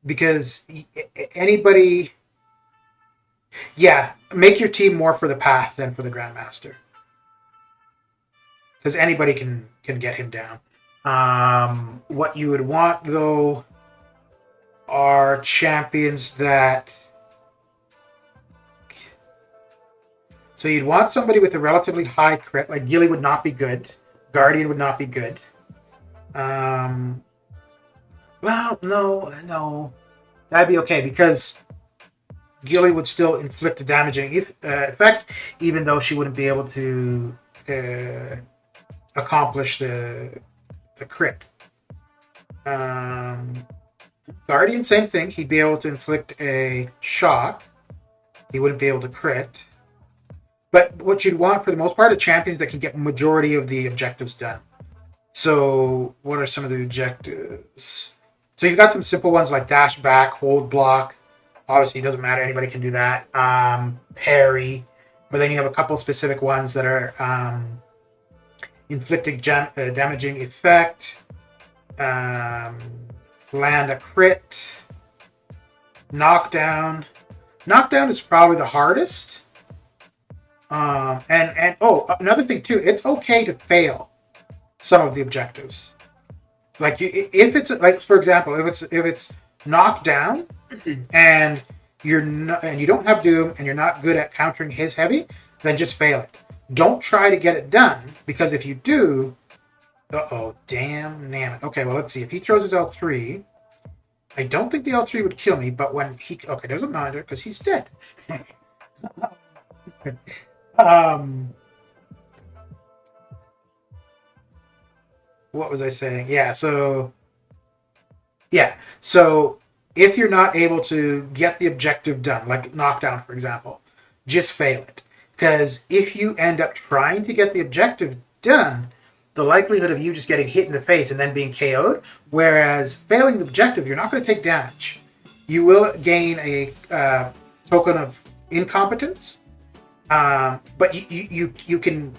Because anybody... Yeah, make your team more for the path than for the Grandmaster. Because anybody can get him down. What you would want, though, are champions that... So you'd want somebody with a relatively high crit, like Gilly would not be good. Guardian would not be good. Well, no. That'd be okay, because Gilly would still inflict a damaging effect, even though she wouldn't be able to accomplish the crit. Guardian, same thing. He'd be able to inflict a shock. He wouldn't be able to crit. But what you'd want, for the most part, are champions that can get majority of the objectives done. So what are some of the objectives? So you've got some simple ones like dash back, hold block. Obviously, it doesn't matter. Anybody can do that. Parry. But then you have a couple specific ones that are inflicting damaging effect. Land a crit. Knockdown. Knockdown is probably the hardest. And another thing too, it's okay to fail some of the objectives. Like if it's like, for example, if it's knockdown and you don't have Doom and you're not good at countering his heavy, then just fail it. Don't try to get it done, because if you do, damn it. Okay, well, let's see. If he throws his L3, I don't think the L3 would kill me, but when he... Okay, doesn't matter, because he's dead. What was I saying? So if you're not able to get the objective done, like knockdown, for example, just fail it. Because if you end up trying to get the objective done, the likelihood of you just getting hit in the face and then being KO'd, whereas failing the objective, you're not going to take damage. You will gain a token of incompetence, but you can...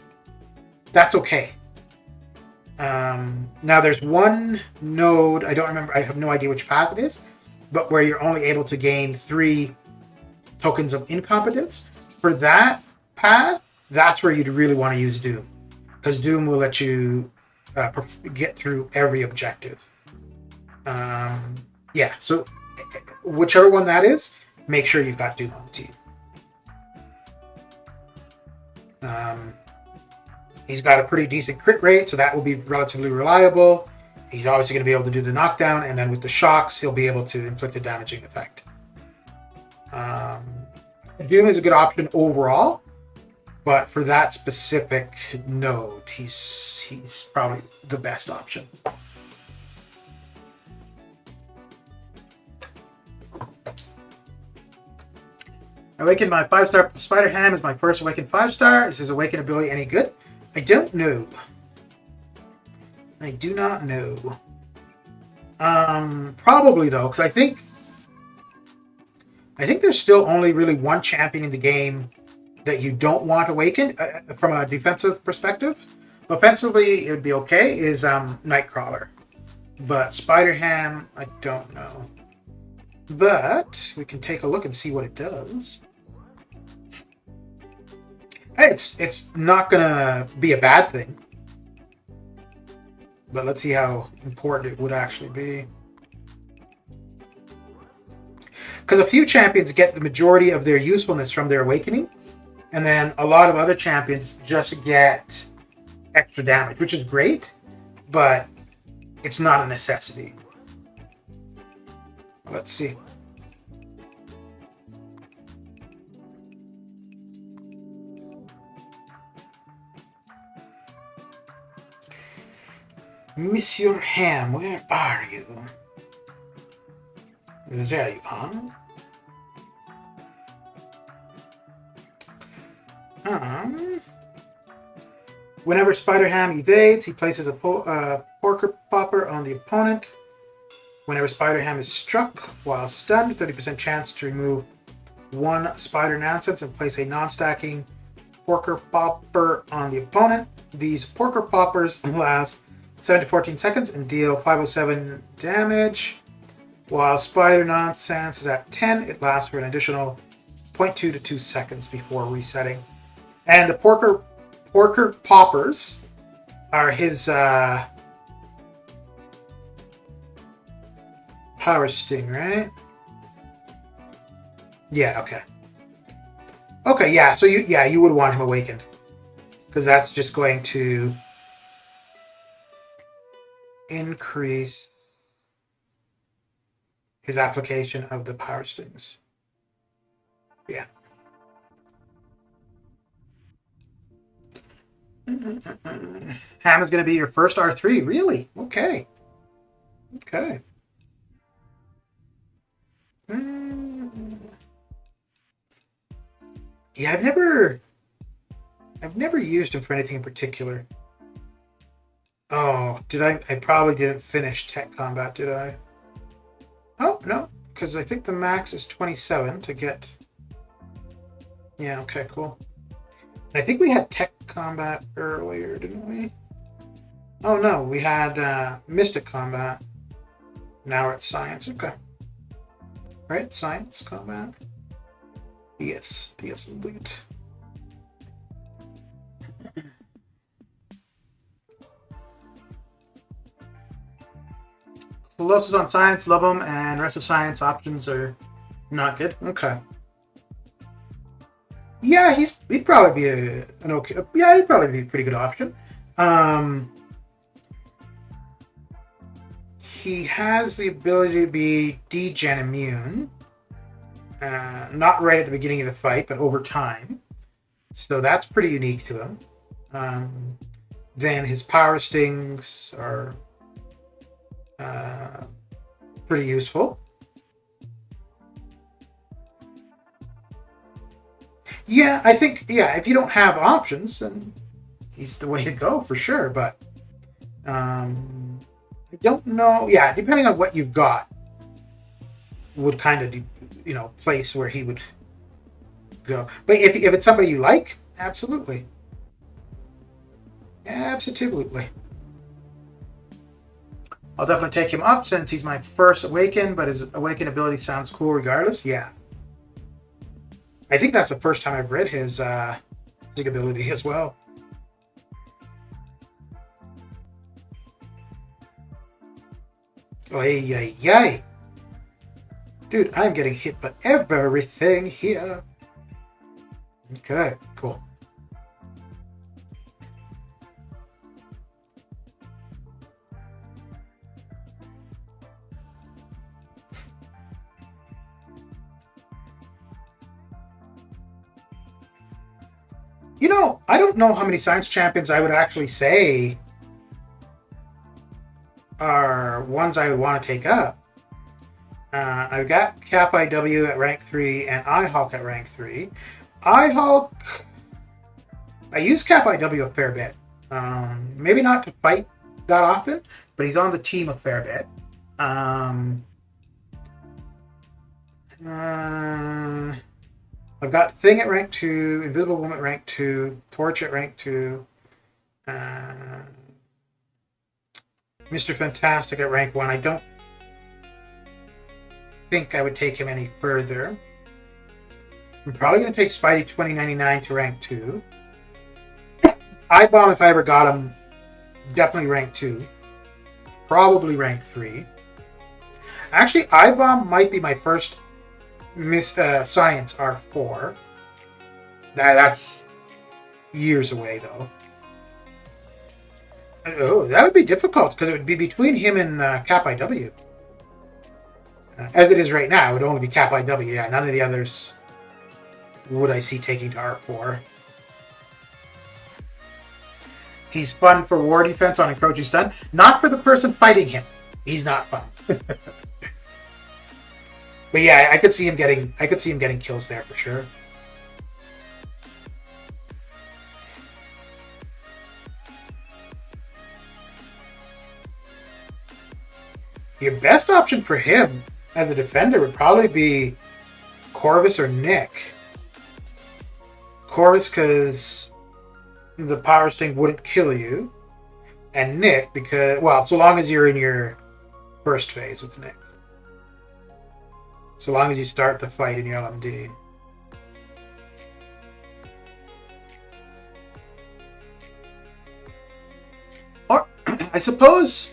That's okay. Now there's one node, I don't remember, I have no idea which path it is, but where you're only able to gain 3 tokens of incompetence. For that path, that's where you'd really want to use Doom, because Doom will let you get through every objective. So whichever one that is, make sure you've got Doom on the team. He's got a pretty decent crit rate, so that will be relatively reliable. He's obviously going to be able to do the knockdown, and then with the shocks, he'll be able to inflict a damaging effect. Doom is a good option overall, but for that specific node, he's probably the best option. Awaken my 5-star Spider Ham is my first Awaken 5-star. Is his Awaken ability any good? I don't know. I do not know. Probably though, because I think there's still only really one champion in the game that you don't want awakened from a defensive perspective. Offensively, it would be okay. Is Nightcrawler, but Spider Ham, I don't know. But we can take a look and see what it does. It's not gonna be a bad thing, but let's see how important it would actually be. Because a few champions get the majority of their usefulness from their awakening, and then a lot of other champions just get extra damage, which is great, but it's not a necessity. Let's see. Monsieur Ham, where are you? There you are. Whenever Spider Ham evades, he places a porker popper on the opponent. Whenever Spider Ham is struck while stunned, 30% chance to remove 1 spider nonsense and place a non-stacking porker popper on the opponent. These porker poppers last 7 to 14 seconds and deal 507 damage. While Spider Nonsense is at 10, it lasts for an additional 0.2 to 2 seconds before resetting. And the porker poppers are his Power Sting, right? Yeah, okay. Okay, yeah, so you would want him awakened. Because that's just going to increase his application of the Power Stings. Yeah. Ham is going to be your first R3. Really? Okay. Okay. Yeah, I've never used him for anything in particular. Oh, did I? I probably didn't finish Tech Combat, did I? Oh, no, because I think the max is 27 to get... Yeah, okay, cool. And I think we had Tech Combat earlier, didn't we? Oh, no, we had Mystic Combat. Now we're at Science, okay. Right, Science Combat? Yes, indeed. Lotus on Science, love them, and rest of Science options are not good. Okay. Yeah, he'd probably be an okay. Yeah, he'd probably be a pretty good option. He has the ability to be degen immune. Not right at the beginning of the fight, but over time. So that's pretty unique to him. Then his power stings are pretty useful. Yeah, I think, if you don't have options, then he's the way to go for sure. But I don't know. Yeah, depending on what you've got, would kind of, place where he would go. But if it's somebody you like, absolutely. Absolutely. I'll definitely take him up since he's my first Awaken, but his Awaken ability sounds cool regardless. Yeah. I think that's the first time I've read his Sig ability as well. Oh, yay. Dude, I'm getting hit by everything here. Okay, cool. I don't know how many Science Champions I would actually say are ones I would want to take up. I've got Cap IW at rank 3 and iHawk at rank 3. iHawk, I use Cap IW a fair bit. Maybe not to fight that often, but he's on the team a fair bit. I've got Thing at rank 2, Invisible Woman at rank 2, Torch at rank 2, Mr. Fantastic at rank 1. I don't think I would take him any further. I'm probably going to take Spidey 2099 to rank 2. iBomb, if I ever got him, definitely rank 2. Probably rank 3. Actually, iBomb might be my first Science R4. That's years away, though. Oh, that would be difficult, because it would be between him and Cap IW. As it is right now, it would only be Cap IW. Yeah, none of the others would I see taking to R4. He's fun for war defense on encroaching stun. Not for the person fighting him. He's not fun. But yeah, I could see him getting kills there for sure. Your best option for him as a defender would probably be Corvus or Nick. Corvus because the Power Sting wouldn't kill you, and Nick because, well, so long as you're in your first phase with Nick. So long as you start the fight in your LMD. Or, I suppose...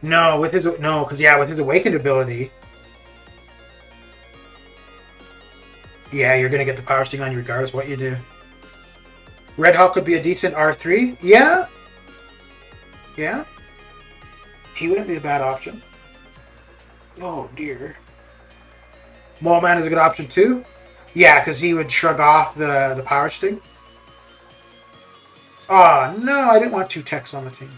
No, with his no, because yeah, with his awakened ability, yeah, you're gonna get the power sting on you regardless of what you do. Red Hulk could be a decent R3. Yeah, yeah, he wouldn't be a bad option. Oh dear. Mole Man is a good option too. Yeah, because he would shrug off the power sting. Oh no, I didn't want 2 techs on the team.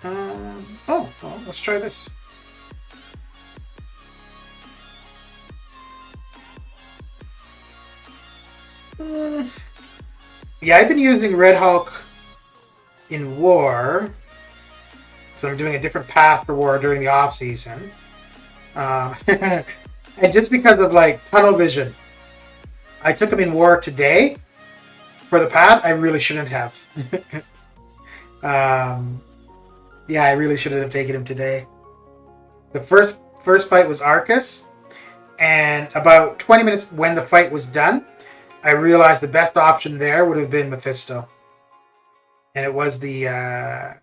Oh, well, let's try this. Yeah, I've been using Red Hulk in War, so I'm doing a different path for War during the off season, and just because of like tunnel vision, I took him in War today for the path. I really shouldn't have. Yeah, I really shouldn't have taken him today. The first fight was Arcus, and about 20 minutes when the fight was done, I realized the best option there would have been Mephisto, and it was the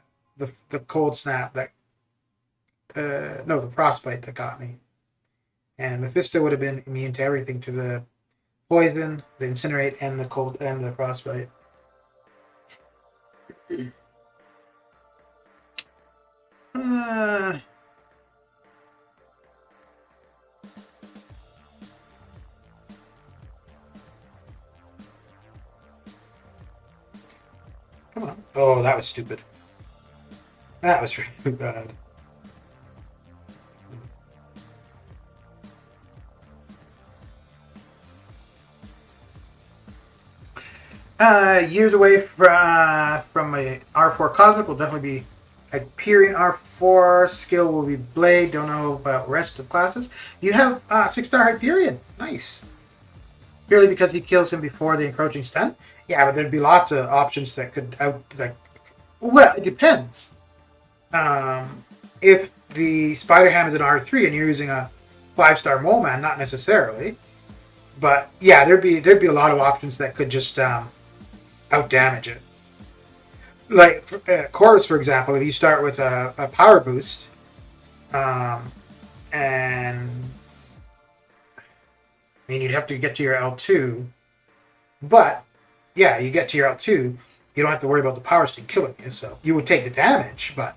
cold snap that no, the frostbite that got me. And Mephisto would have been immune to everything, to the poison, the incinerate, and the cold and the frostbite. Come on. Oh, that was stupid. That was really bad. Years away from a R4 Cosmic will definitely be Hyperion R4. Skill will be Blade. Don't know about rest of classes. You have 6-star Hyperion. Nice. Purely because he kills him before the encroaching stun. Yeah, but there'd be lots of options that could well, it depends. If the Spider Ham is an R3 and you're using a 5-star Mole Man, not necessarily. But yeah, there'd be a lot of options that could just out damage it. Like Chorus, for example, if you start with a power boost, and I mean, you'd have to get to your L2, but yeah, you get to your L2, you don't have to worry about the power sting killing you, so you would take the damage, but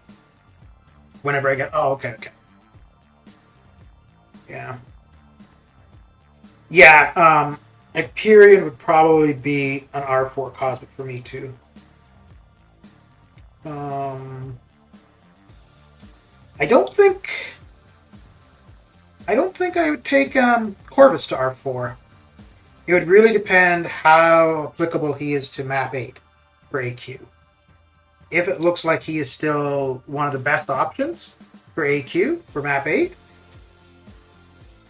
whenever I get... Oh, okay. Yeah. Yeah, Hyperion would probably be an R4 Cosmic for me, too. I don't think I would take Corvus to R4. It would really depend how applicable he is to map 8 for AQ. If it looks like he is still one of the best options for AQ for map 8,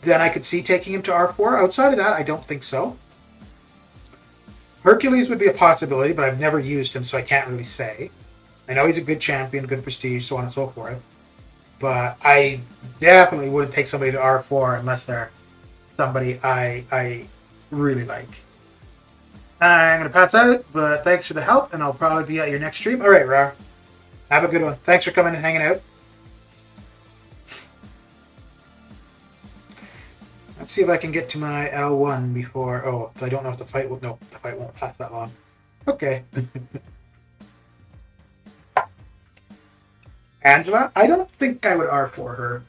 then I could see taking him to R4. Outside of that, I don't think so. Hercules would be a possibility, but I've never used him, so I can't really say. I know he's a good champion, good prestige, so on and so forth. But I definitely wouldn't take somebody to R4 unless they're somebody I really like. I'm going to pass out, but thanks for the help, and I'll probably be at your next stream. All right, Ra. Have a good one. Thanks for coming and hanging out. Let's see if I can get to my L1 before... Oh, I don't know if the fight will... No, the fight won't last that long. Okay. Angela? I don't think I would R4 her.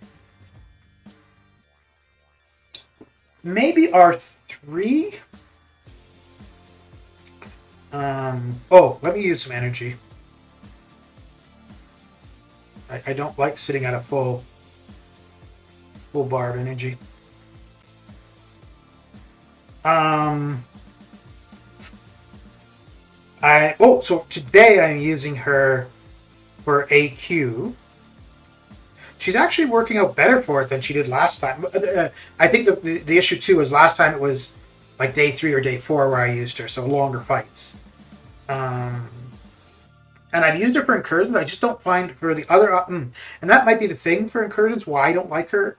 Maybe R3? Oh, let me use some energy. I don't like sitting at a full bar of energy. So today I'm using her for AQ. She's actually working out better for it than she did last time. I think the issue too was last time it was like day 3 or day 4 where I used her, so longer fights. And I've used her for incursions. I just don't find for the other, and that might be the thing for incursions. Why I don't like her.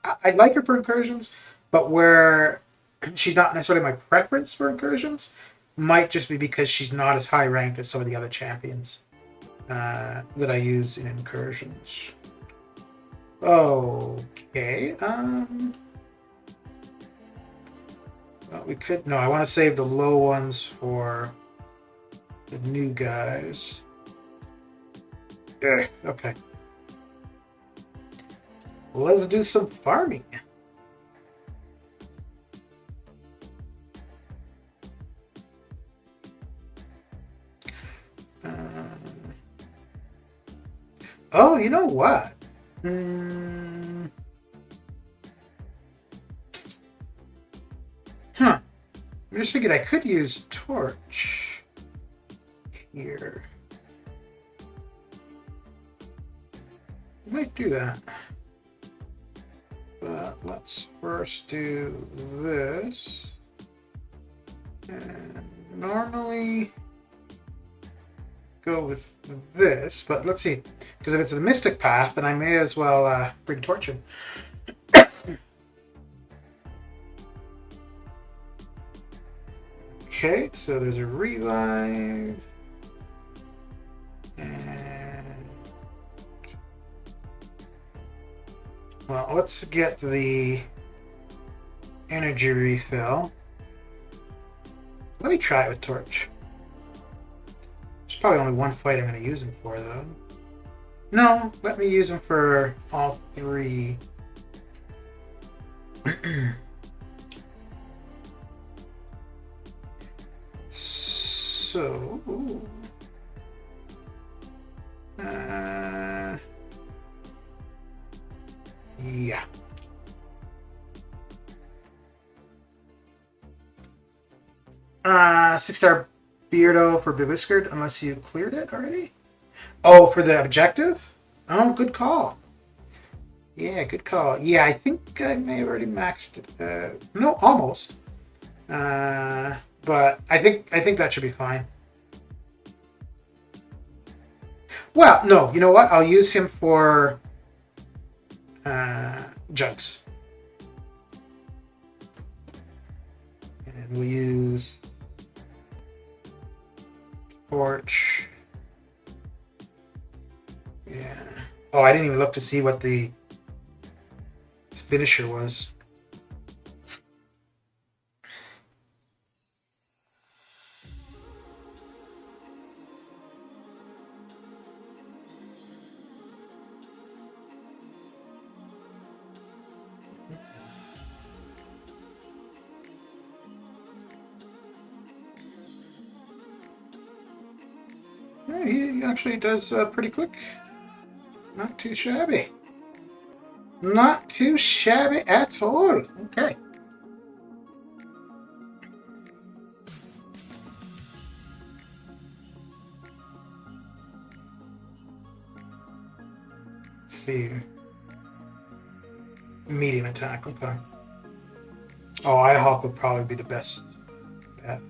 I like her for incursions, but where she's not necessarily my preference for incursions, might just be because she's not as high ranked as some of the other champions. that I use in incursions. Okay. Well, we could. No, I want to save the low ones for the new guys. Ugh, okay. Let's do some farming. Oh, you know what? Huh. I'm just thinking I could use torch here. I might do that. But let's first do this. And normally go with this, but let's see. Because if it's a mystic path, then I may as well bring torch in. Okay, so there's a revive. And well, let's get the energy refill. Let me try it with torch. There's probably only one fight I'm going to use him for, though. No, let me use him for all three. So... yeah. 6-star Beardo for Bewhiskered, unless you cleared it already. Oh, for the objective? Oh, good call. Yeah, good call. Yeah, I think I may have already maxed it. No, almost. But I think that should be fine. Well, no, you know what? I'll use him for jugs. And we'll use torch. Yeah. Oh, I didn't even look to see what the finisher was. Yeah, he actually does pretty quick. Not too shabby. Not too shabby at all. Okay. Let's see. Medium attack. Okay. Oh, Ihawk would probably be the best bet.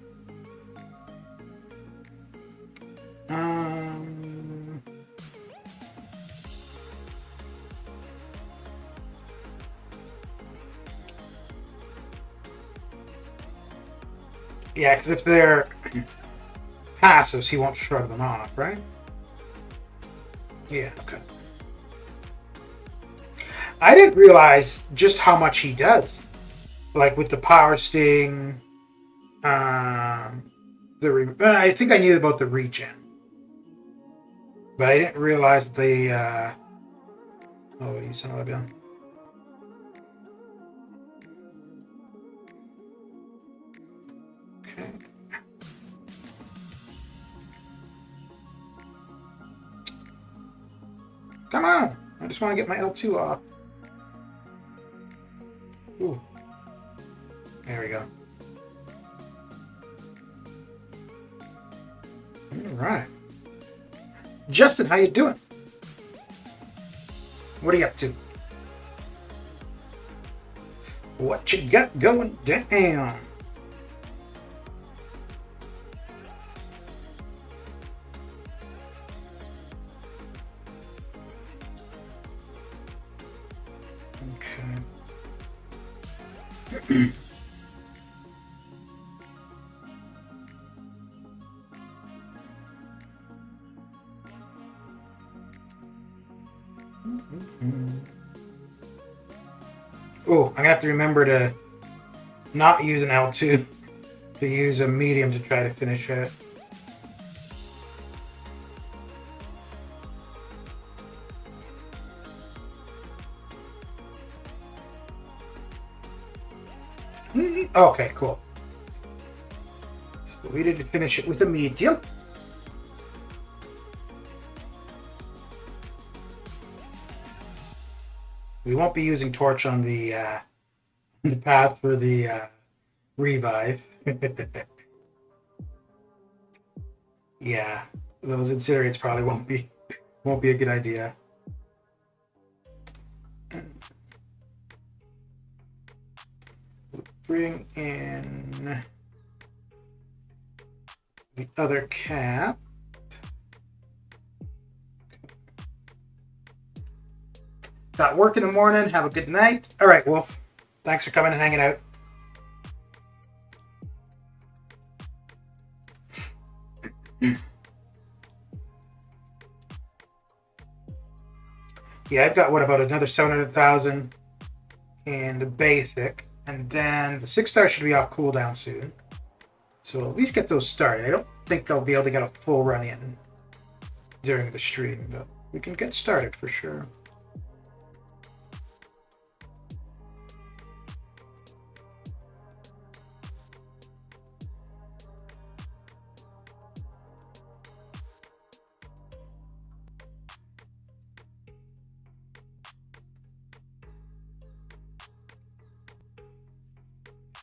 Yeah, because if they're passives, he won't shrug them off, right? Yeah, okay. I didn't realize just how much he does. Like with the power sting, I think I knew about the regen. But I didn't realize the, oh, you son of a gun. Okay. Come on! I just want to get my L2 off. Ooh. There we go. All right. Justin, how you doing? What are you up to? What you got going down? Okay. Oh, I'm gonna have to remember to not use an L2, to use a medium to try to finish it. Okay, cool. So we did finish it with a medium. We won't be using torch on the path for the revive. Yeah, those incinerates probably won't be a good idea. Bring in the other cap. Got work in the morning. Have a good night. All right, Wolf. Thanks for coming and hanging out. Yeah, I've got what, about another 700,000 in the basic, and then the 6-star should be off cooldown soon. So at least get those started. I don't think I'll be able to get a full run in during the stream, but we can get started for sure.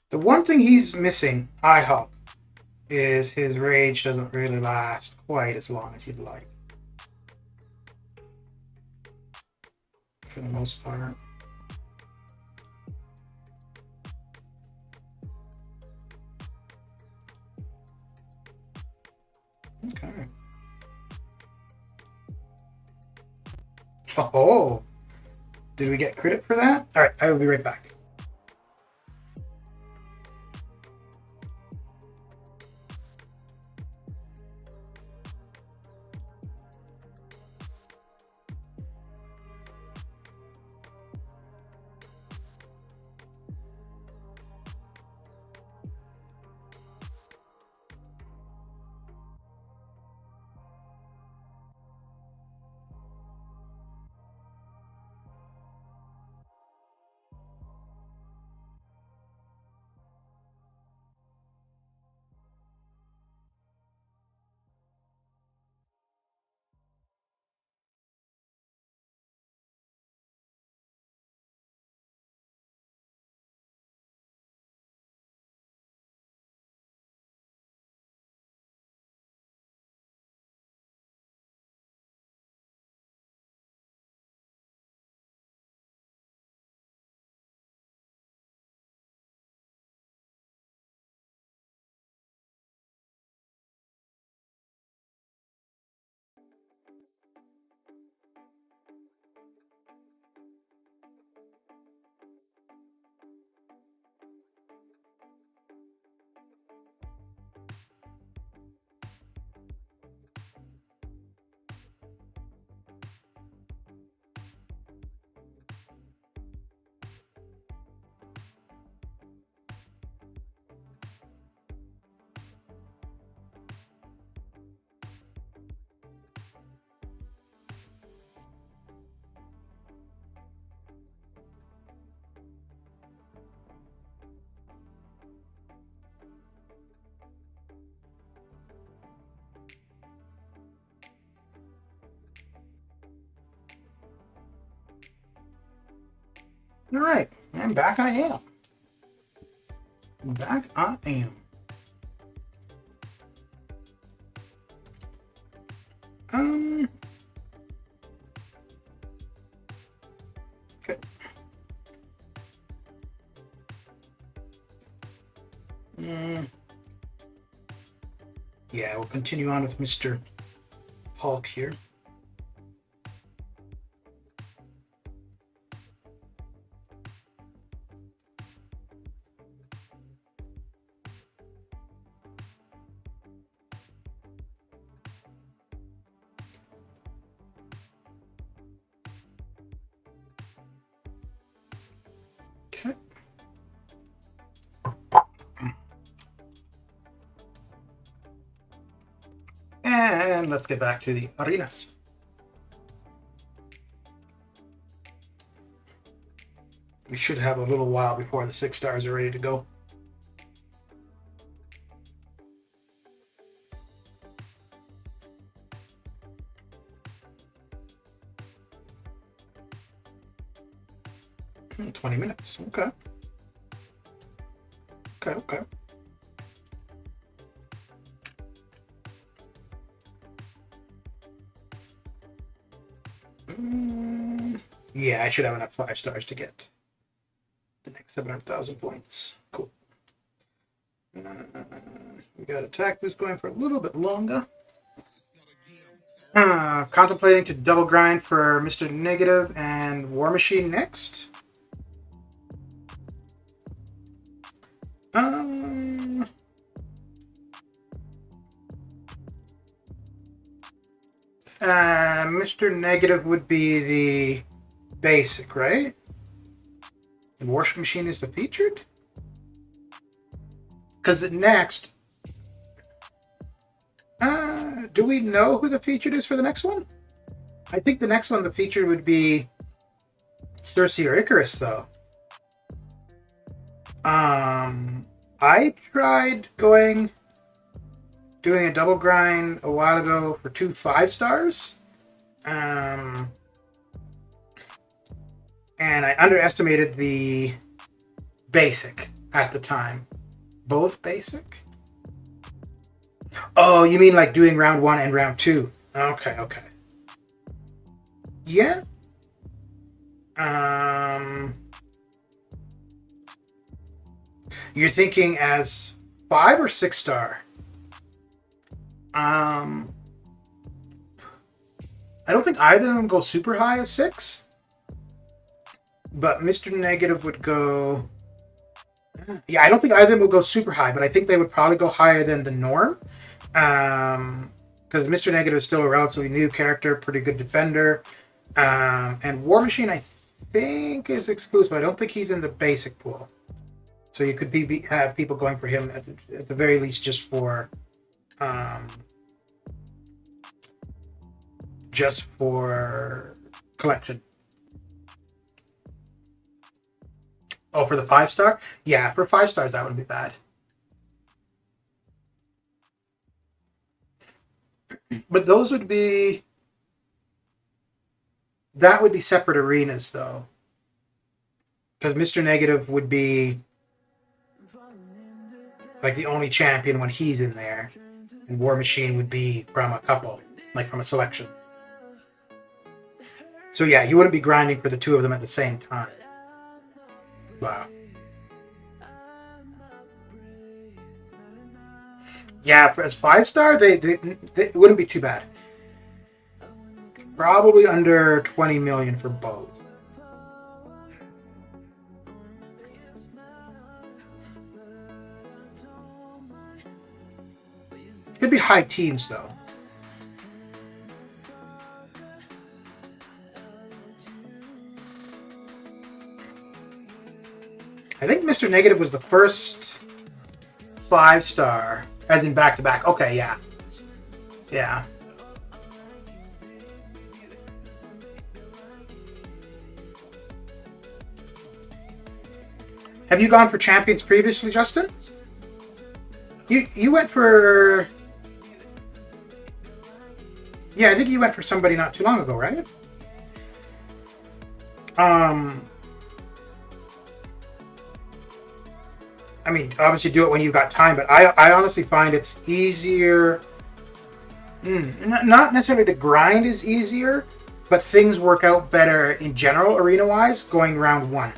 The one thing he's missing, iHawk, is his rage doesn't really last quite as long as he'd like. For the most part. Okay. Oh, did we get credit for that? All right, I will be right back. All right, and back I am. Back I am. Okay. Yeah, we'll continue on with Mr. Hulk here. And let's get back to the arenas. We should have a little while before the 6 stars are ready to go. Hmm, 20 minutes. Okay. Okay. Yeah, I should have enough 5 stars to get the next 700,000 points. Cool. We got attack boost going for a little bit longer. Contemplating to double grind for Mr. Negative and War Machine next. Mr. Negative would be the basic, right? And War Machine is the featured? Because next... do we know who the featured is for the next one? I think the next one, the featured would be Circe or Icarus, though. I tried doing a double grind a while ago for 2 5 stars. And I underestimated the basic at the time. Both basic? Oh, you mean like doing round 1 and round 2? Okay. Yeah. You're thinking as 5 or 6 star? I don't think either of them go super high as 6. But Mr. Negative would go... Yeah, I don't think either of them would go super high, but I think they would probably go higher than the norm. Because Mr. Negative is still a relatively new character, pretty good defender. And War Machine, I think, is exclusive. I don't think he's in the basic pool. So you could have people going for him at the very least just for collection. Oh, for the 5 star? Yeah, for 5 stars that wouldn't be bad. But those would be... That would be separate arenas, though. Because Mr. Negative would be like the only champion when he's in there. And War Machine would be from a couple, like from a selection. So yeah, you wouldn't be grinding for the 2 of them at the same time. Wow. Yeah, as 5 star, they wouldn't be too bad. Probably under 20 million for both. Could be high teens though. I think Mr. Negative was the first 5 star, as in back to back. Okay, yeah. Yeah. Have you gone for champions previously, Justin? You went for... Yeah, I think you went for somebody not too long ago, right? I mean, obviously do it when you've got time, but I honestly find it's easier... Not necessarily the grind is easier, but things work out better in general, arena-wise, going round 1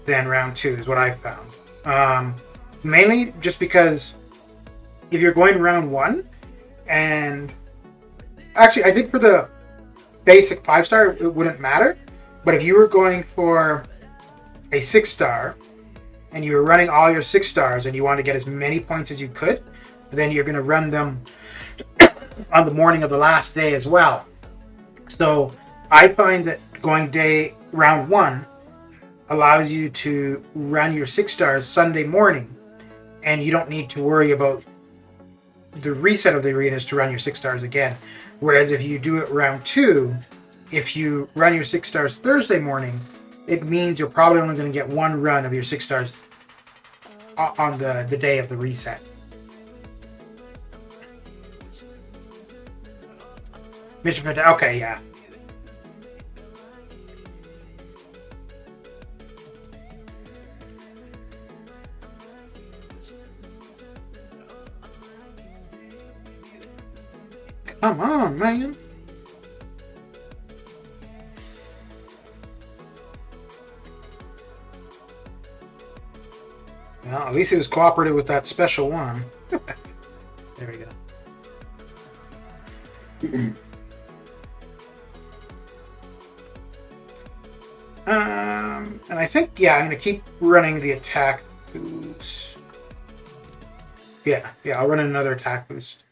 than round 2 is what I've found. Mainly just because if you're going round 1, and... Actually, I think for the basic 5 star, it wouldn't matter. But if you were going for a 6 star, and you were running all your 6 stars, and you wanted to get as many points as you could, then you're going to run them on the morning of the last day as well. So I find that going round 1 allows you to run your 6 stars Sunday morning, and you don't need to worry about the reset of the arena is to run your 6 stars again. Whereas if you do it round 2, if you run your 6 stars Thursday morning, it means you're probably only going to get 1 run of your 6 stars on the day of the reset. Mr. Fantastic. Okay, yeah. Come on, man. Well, at least he was cooperative with that special one. There we go. And I think, yeah, I'm going to keep running the attack boost. Yeah, I'll run another attack boost.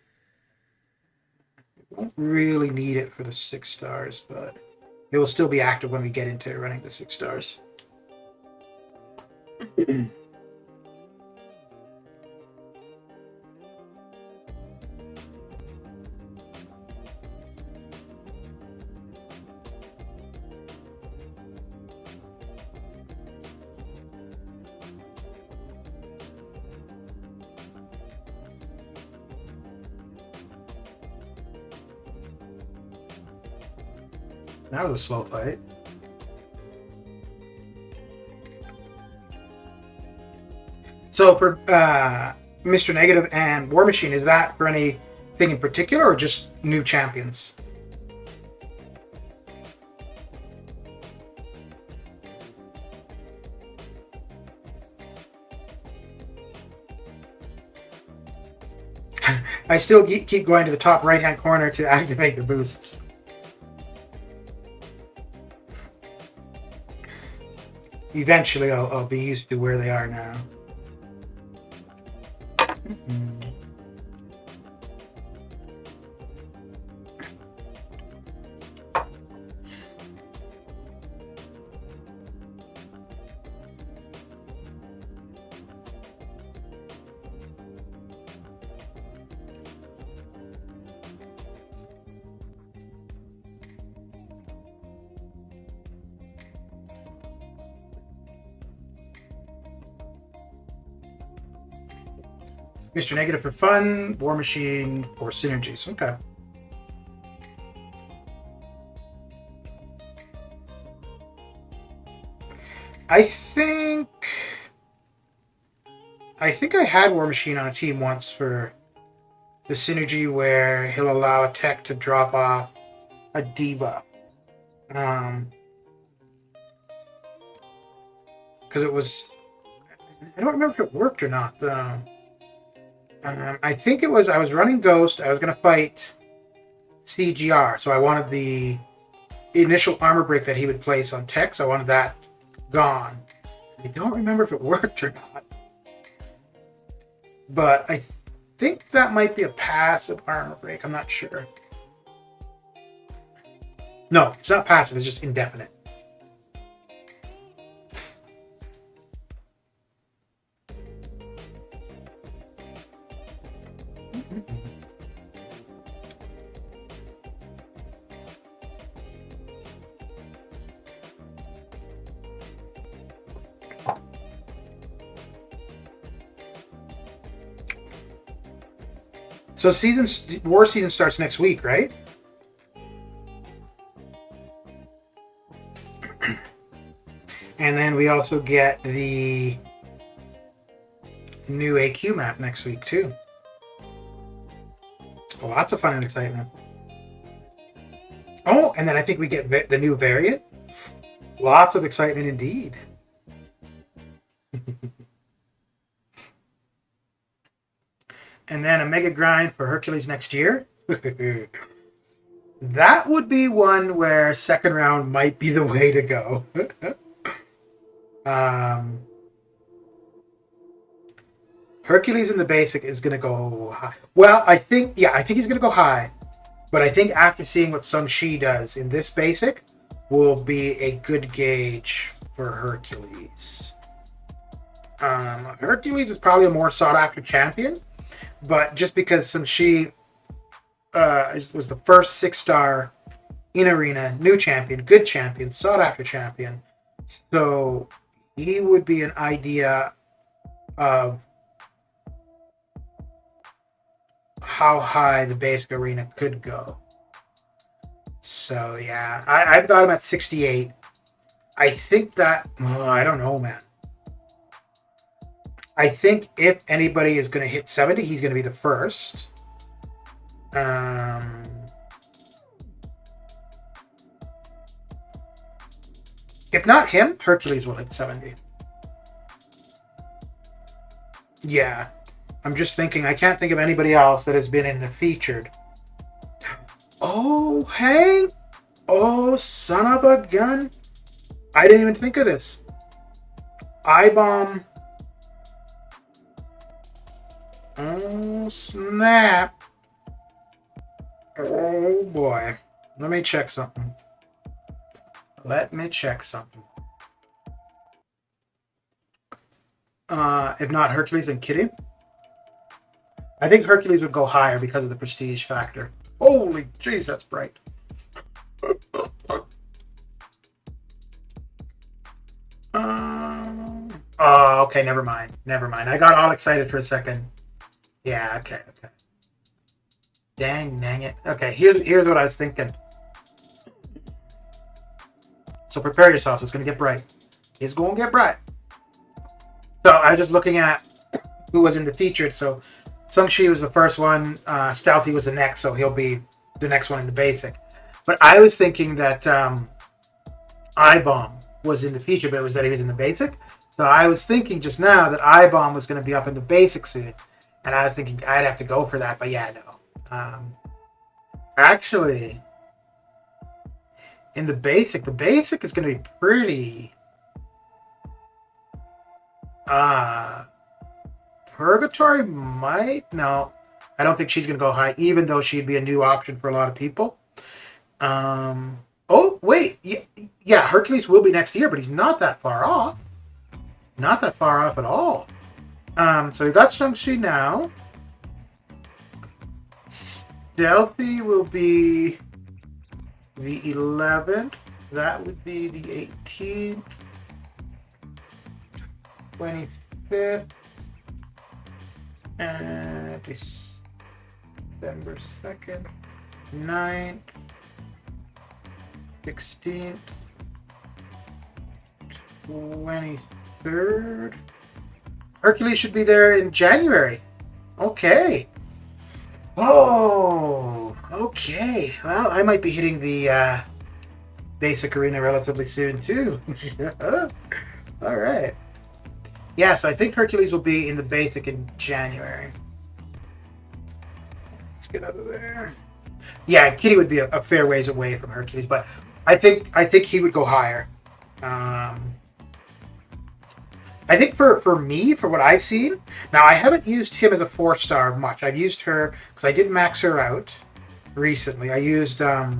Won't really need it for the 6 stars, but it will still be active when we get into running the 6 stars. That was a slow fight. So for Mr. Negative and War Machine, is that for anything in particular or just new champions? I still keep going to the top right-hand corner to activate the boosts. Eventually, I'll be used to where they are now. Mr. Negative for fun, War Machine for synergies. Okay. I think I had War Machine on a team once for the synergy where he'll allow a tech to drop off a debuff. Because it was... I don't remember if it worked or not, though. I think it was... I was running Ghost. I was going to fight CGR. So I wanted the initial armor break that he would place on techs. I wanted that gone. I don't remember if it worked or not. But I think that might be a passive armor break. I'm not sure. No, it's not passive. It's just indefinite. So war season starts next week, right? And then we also get the new AQ map next week too. Lots of fun and excitement. Oh, and then I think we get the new variant. Lots of excitement indeed. And then a mega grind for Hercules next year. That would be one where second round might be the way to go. Hercules in the basic is going to go high. Well, I think he's going to go high. But I think after seeing what Shang does in this basic will be a good gauge for Hercules. Hercules is probably a more sought after champion. but just because since she was the first 6-star in arena, new champion, good champion, sought after champion, so he would be an idea of how high the basic arena could go. So yeah, I've got him at 68. I think that I don't know, man. I think if anybody is going to hit 70, he's going to be the first. If not him, Hercules will hit 70. Yeah. I'm just thinking, I can't think of anybody else that has been in the featured. Oh, hey! Oh, son of a gun! I didn't even think of this. I-bomb. Oh, snap. Oh, boy. Let me check something. If not Hercules and Kitty. I think Hercules would go higher because of the prestige factor. Holy jeez, that's bright. Oh, okay, never mind. I got all excited for a second. Yeah, okay. Dang it. Okay, here's what I was thinking. So prepare yourselves. It's going to get bright. It's going to get bright. So I was just looking at who was in the featured. So Sung-Shi was the first one. Stealthy was the next, so he'll be the next one in the basic. But I was thinking that I-bomb was in the feature, but it was that he was in the basic. So I was thinking just now that I-bomb was going to be up in the basic soon. And I was thinking I'd have to go for that, but yeah, no. Actually, in the basic is going to be pretty... Purgatory might? No. I don't think she's going to go high, even though she'd be a new option for a lot of people. Oh, wait. Yeah, Hercules will be next year, but he's not that far off. Not that far off at all. So we got Shang-Chi now. Stealthy will be the 11th. That would be the 18th. 25th. And December 2nd. 9th. 16th. 23rd. Hercules should be there in January. Okay. Oh, okay. Well, I might be hitting the basic arena relatively soon, too. All right. Yeah, so I think Hercules will be in the basic in January. Let's get out of there. Yeah, Kitty would be a fair ways away from Hercules, but I think he would go higher. I think for me, for what I've seen, now I haven't used him as a 4-star much. I've used her because I did max her out recently. I used because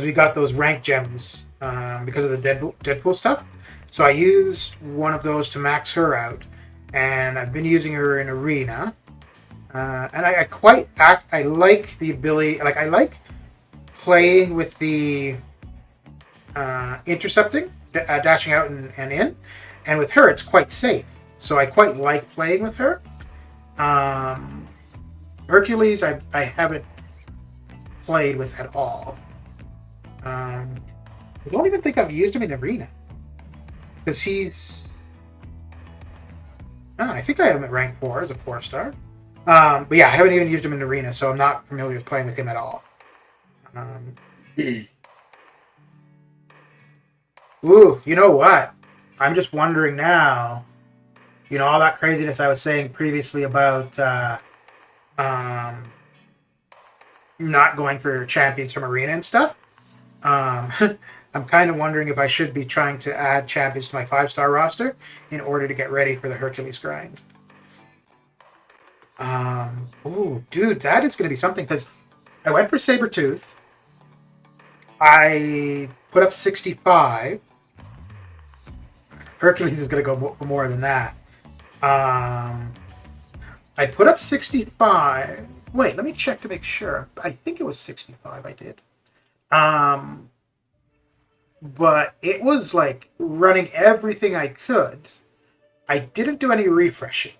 we got those rank gems because of the Deadpool stuff. So I used one of those to max her out, and I've been using her in arena. And I like the ability. Like, I like playing with the intercepting, dashing out and in, and with her it's quite safe. So I quite like playing with her. Hercules, I haven't played with at all. I don't even think I've used him in arena because he's. Oh, I think I have him at rank 4 as a 4-star. But yeah, I haven't even used him in arena, so I'm not familiar with playing with him at all. Ooh, you know what? I'm just wondering now, all that craziness I was saying previously about not going for champions from arena and stuff. I'm kind of wondering if I should be trying to add champions to my 5-star roster in order to get ready for the Hercules grind. Oh, dude, that is going to be something, because I went for Sabretooth. I put up 65. Hercules is going to go for more than that. I put up 65. Wait, let me check to make sure. I think it was 65 I did. But it was like running everything I could. I didn't do any refreshing.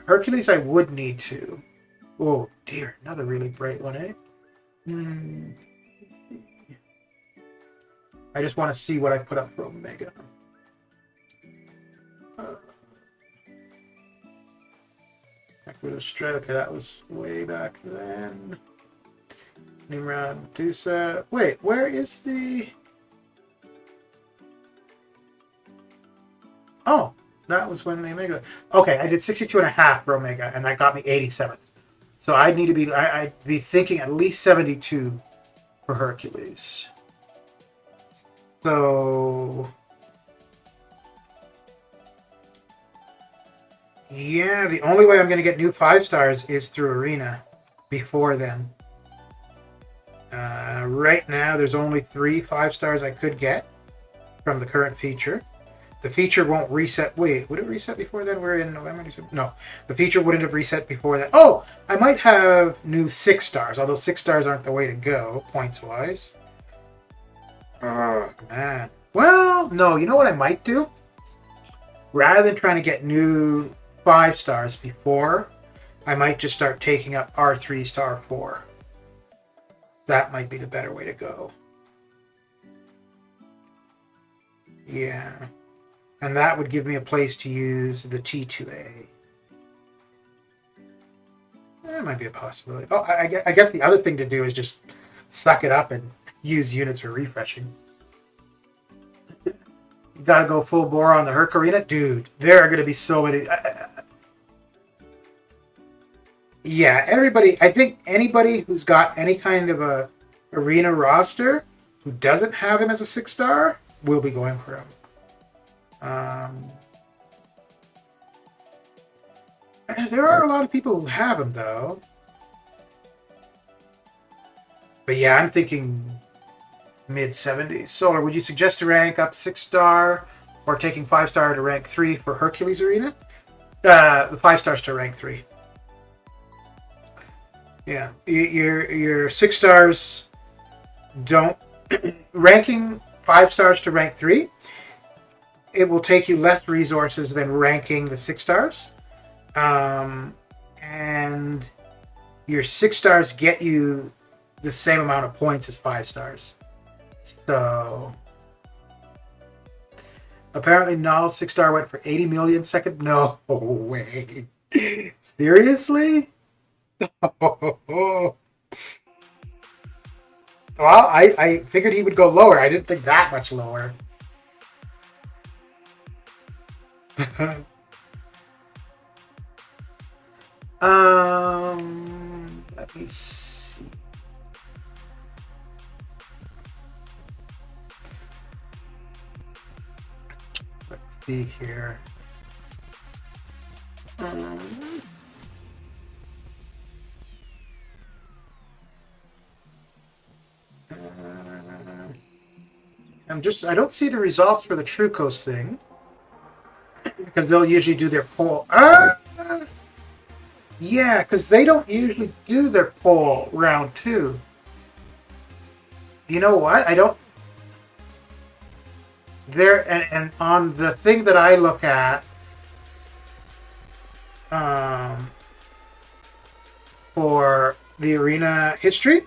Hercules I would need to. Oh dear, another really bright one, eh? I just want to see what I put up for Omega. Back with Australia. Okay, that was way back then. Nimrod, Medusa. Wait, where is the... Oh, that was when the Omega... Okay, I did 62.5 for Omega, and that got me 87th. So I'd need to be... I'd be thinking at least 72 for Hercules. So... Yeah, the only way I'm going to get new 5 stars is through Arena before then. Right now, there's only 3 5 stars I could get from the current feature. The feature won't reset. Wait, would it reset before then? We're in November. No, the feature wouldn't have reset before that. Oh, I might have new 6 stars, although 6 stars aren't the way to go, points-wise. Oh, man. Well, no, you know what I might do? Rather than trying to get new 5 stars before, I might just start taking up R3 star 4. That might be the better way to go. Yeah. And that would give me a place to use the T2A. That might be a possibility. Oh, I guess the other thing to do is just suck it up and use units for refreshing. You gotta go full bore on the Herc Arena? Dude, there are going to be so many... Yeah, everybody... I think anybody who's got any kind of a arena roster who doesn't have him as a 6-star will be going for him. There are a lot of people who have him, though. But yeah, I'm thinking mid-70s. Solar, would you suggest to rank up 6-star or taking 5-star to rank 3 for Hercules Arena? The 5 stars to rank 3. Yeah, your 6 stars don't... ranking 5 stars to rank 3, it will take you less resources than ranking the 6 stars. And your 6 stars get you the same amount of points as 5 stars. So... Apparently, Null 6-star went for 80 million second. No way. Seriously? Well, I figured he would go lower. I didn't think that much lower. Let me see. Let's see here. I don't see the results for the True Coast thing because they'll usually do their poll. Yeah, because they don't usually do their poll round 2. You know what? I don't. There and on the thing that I look at, for the arena history,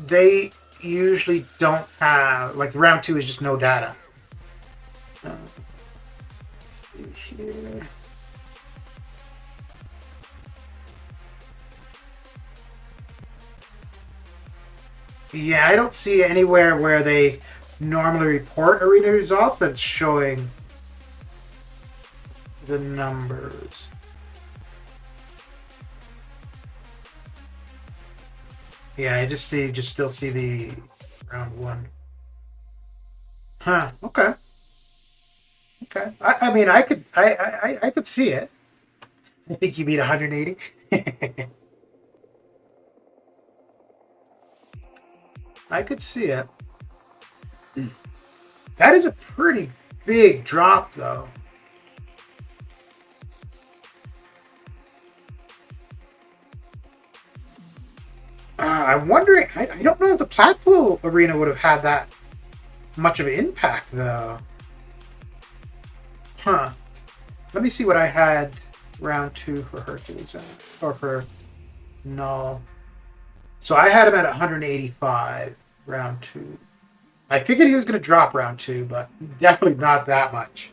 they usually don't have, like, the round 2 is just no data. Let's see here. Yeah, I don't see anywhere where they normally report arena results that's showing the numbers. Yeah, I still see the round 1. Huh. Okay. Okay. I mean, I could see it. I think you beat 180. I could see it. That is a pretty big drop, though. I'm wondering. I don't know if the Blackpool Arena would have had that much of an impact, though. Huh. Let me see what I had round 2 for Hercules or for Null. So I had him at 185 round 2. I figured he was going to drop round 2, but definitely not that much.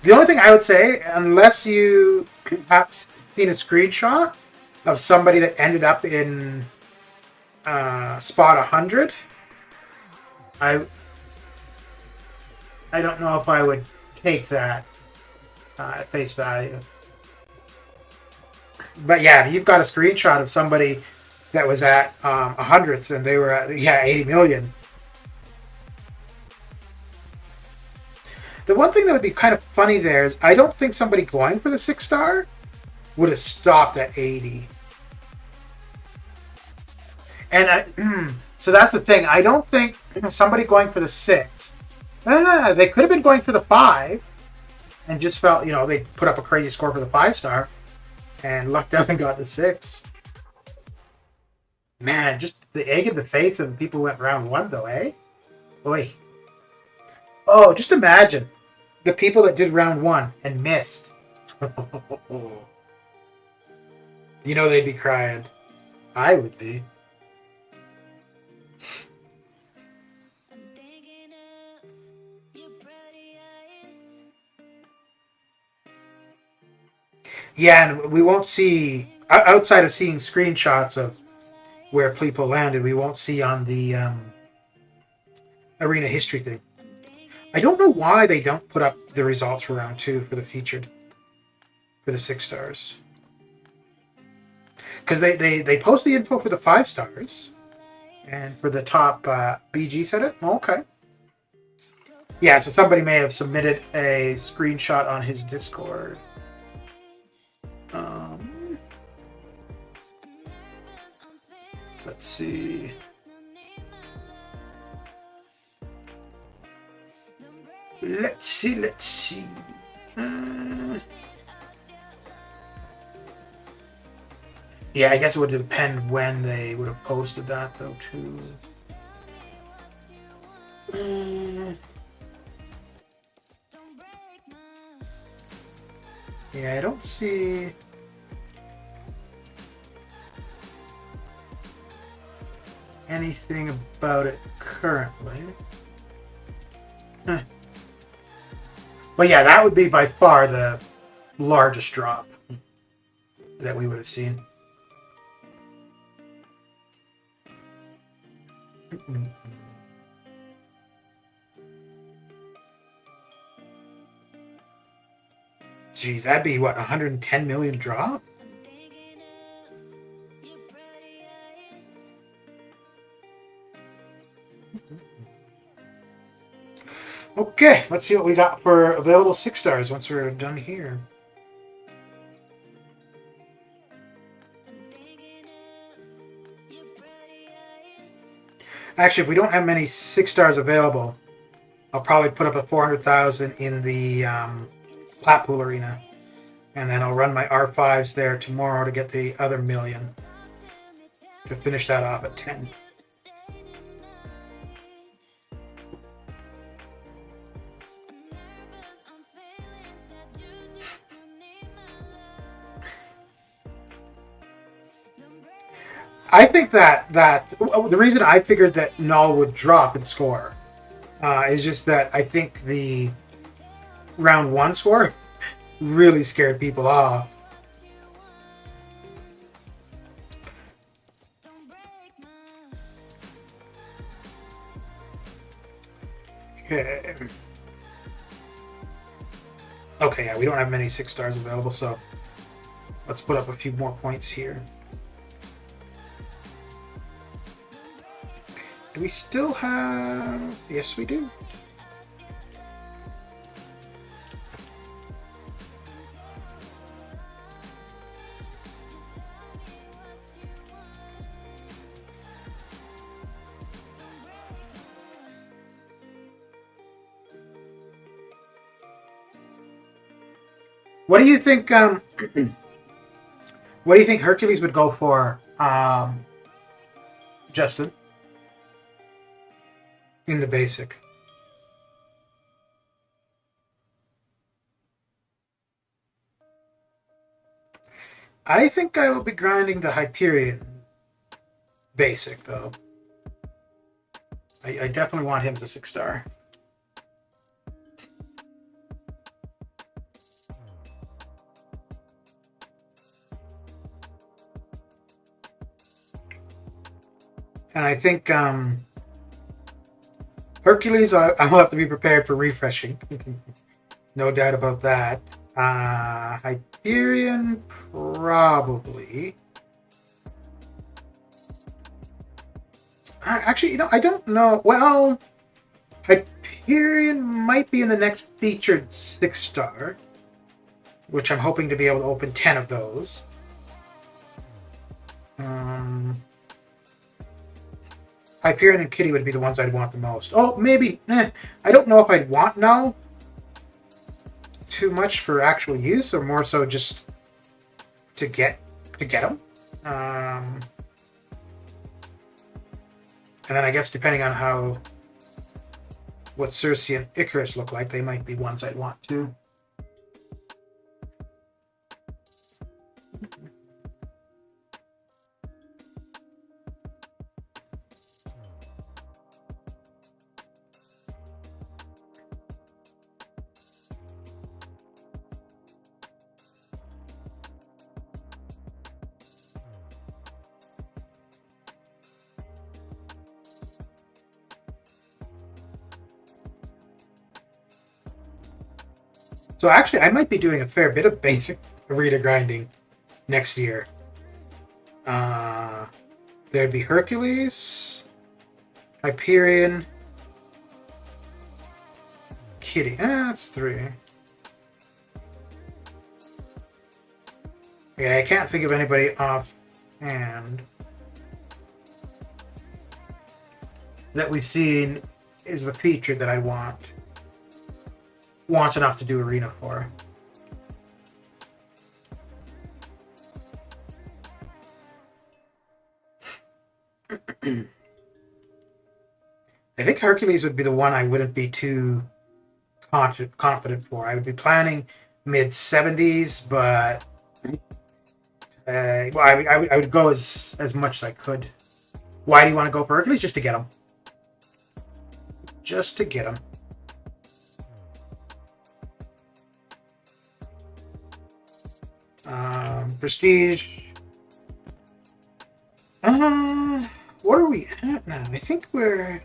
The only thing I would say, unless you have seen a screenshot of somebody that ended up in spot 100, I don't know if I would take that at face value. But yeah, if you've got a screenshot of somebody that was at 100 and they were at 80 million. The one thing that would be kind of funny there is I don't think somebody going for the 6-star would have stopped at 80. And so that's the thing. I don't think somebody going for the 6. They could have been going for the 5 and just felt, they put up a crazy score for the 5-star and lucked out and got the 6. Man, just the egg in the face of the people who went round 1, though, eh? Boy. Oh, just imagine the people that did round 1 and missed. They'd be crying. I would be. Yeah, and we won't see, outside of seeing screenshots of where people landed, we won't see on the arena history thing. I don't know why they don't put up the results for round 2 for the featured, for the 6 stars. Because they post the info for the 5 stars, and for the top, BG said it? Oh, okay. Yeah, so somebody may have submitted a screenshot on his Discord. Let's see. Let's see. Yeah, I guess it would depend when they would have posted that, though, too. Yeah, I don't see anything about it currently. But yeah, that would be by far the largest drop that we would have seen. Jeez, that'd be what, 110 million drop? Okay, let's see what we got for available 6 stars once we're done here. Actually, if we don't have many 6 stars available, I'll probably put up a 400,000 in the Blackpool Arena. And then I'll run my R5s there tomorrow to get the other million. To finish that off at 10. I think that the reason I figured that Null would drop in score is just that I think the round 1 score really scared people off. Okay. Okay, yeah, we don't have many 6 stars available, so let's put up a few more points here. Do we still have... Yes, we do. What do you think? What do you think Hercules would go for, Justin, in the basic? I think I will be grinding the Hyperion basic, though. I definitely want him to 6-star. And I think Hercules, I will have to be prepared for refreshing. No doubt about that. Hyperion, probably. Actually, I don't know. Well, Hyperion might be in the next featured 6-star, which I'm hoping to be able to open 10 of those. Hyperion and Kitty would be the ones I'd want the most. Oh, maybe. I don't know if I'd want Null too much for actual use, or more so just to get them. And then I guess depending on what Circe and Icarus look like, they might be ones I'd want too. So actually, I might be doing a fair bit of basic arena grinding next year. There'd be Hercules, Hyperion, Kitty. That's 3. Yeah, I can't think of anybody offhand that we've seen is the feature that I want enough to do arena for. I think Hercules would be the one I wouldn't be too confident for. I would be planning mid 70s, but I would go as much as I could. Why do you want to go for Hercules? Just to get him. Just to get him. Prestige. What are we at now? I think we're...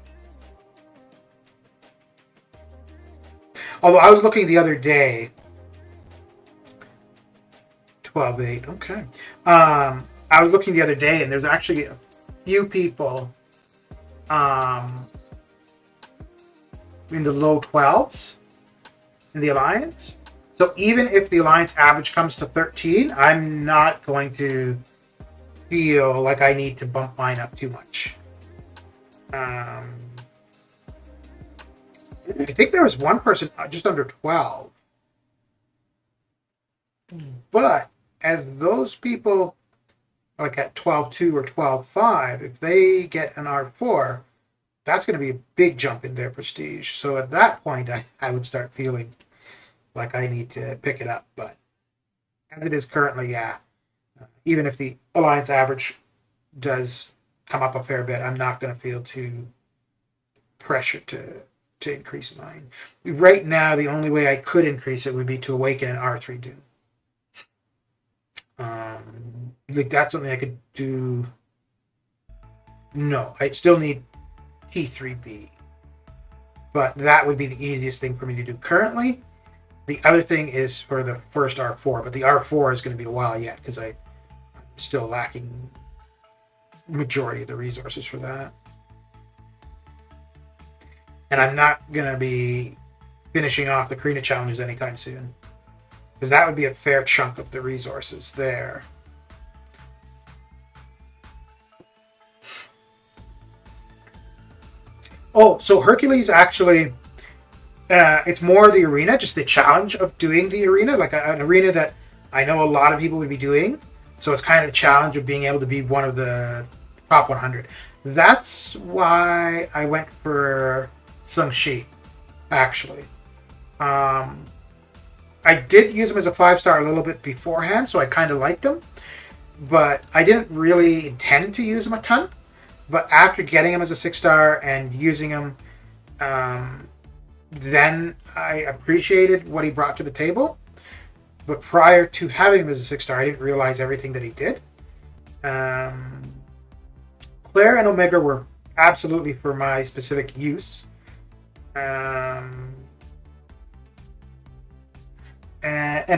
Although I was looking the other day. 12-8. Okay. I was looking the other day, and there's actually a few people in the low 12s in the Alliance. So even if the Alliance average comes to 13, I'm not going to feel like I need to bump mine up too much. I think there was one person just under 12. But as those people, like at 12.2 or 12.5, if they get an R4, that's going to be a big jump in their prestige. So at that point, I would start feeling like I need to pick it up. But as it is currently, yeah, even if the Alliance average does come up a fair bit, I'm not going to feel too pressured to increase mine. Right now, the only way I could increase it would be to awaken an R3 Doom. Like that's something I could do. No, I'd still need T3B, but that would be the easiest thing for me to do currently. The other thing is for the first R4, but the R4 is going to be a while yet because I'm still lacking majority of the resources for that. And I'm not going to be finishing off the Karina challenges anytime soon, because that would be a fair chunk of the resources there. Oh, so Hercules actually, It's more the arena, just the challenge of doing the arena, like an arena that I know a lot of people would be doing. So it's kind of the challenge of being able to be one of the top 100. That's why I went for Sung Shi, actually. Um, I did use him as a 5-star a little bit beforehand, so I kind of liked him. But I didn't really intend to use him a ton. But after getting him as a 6-star and using him, then I appreciated what he brought to the table. But prior to having him as a 6-star, I didn't realize everything that he did. Claire and Omega were absolutely for my specific use. And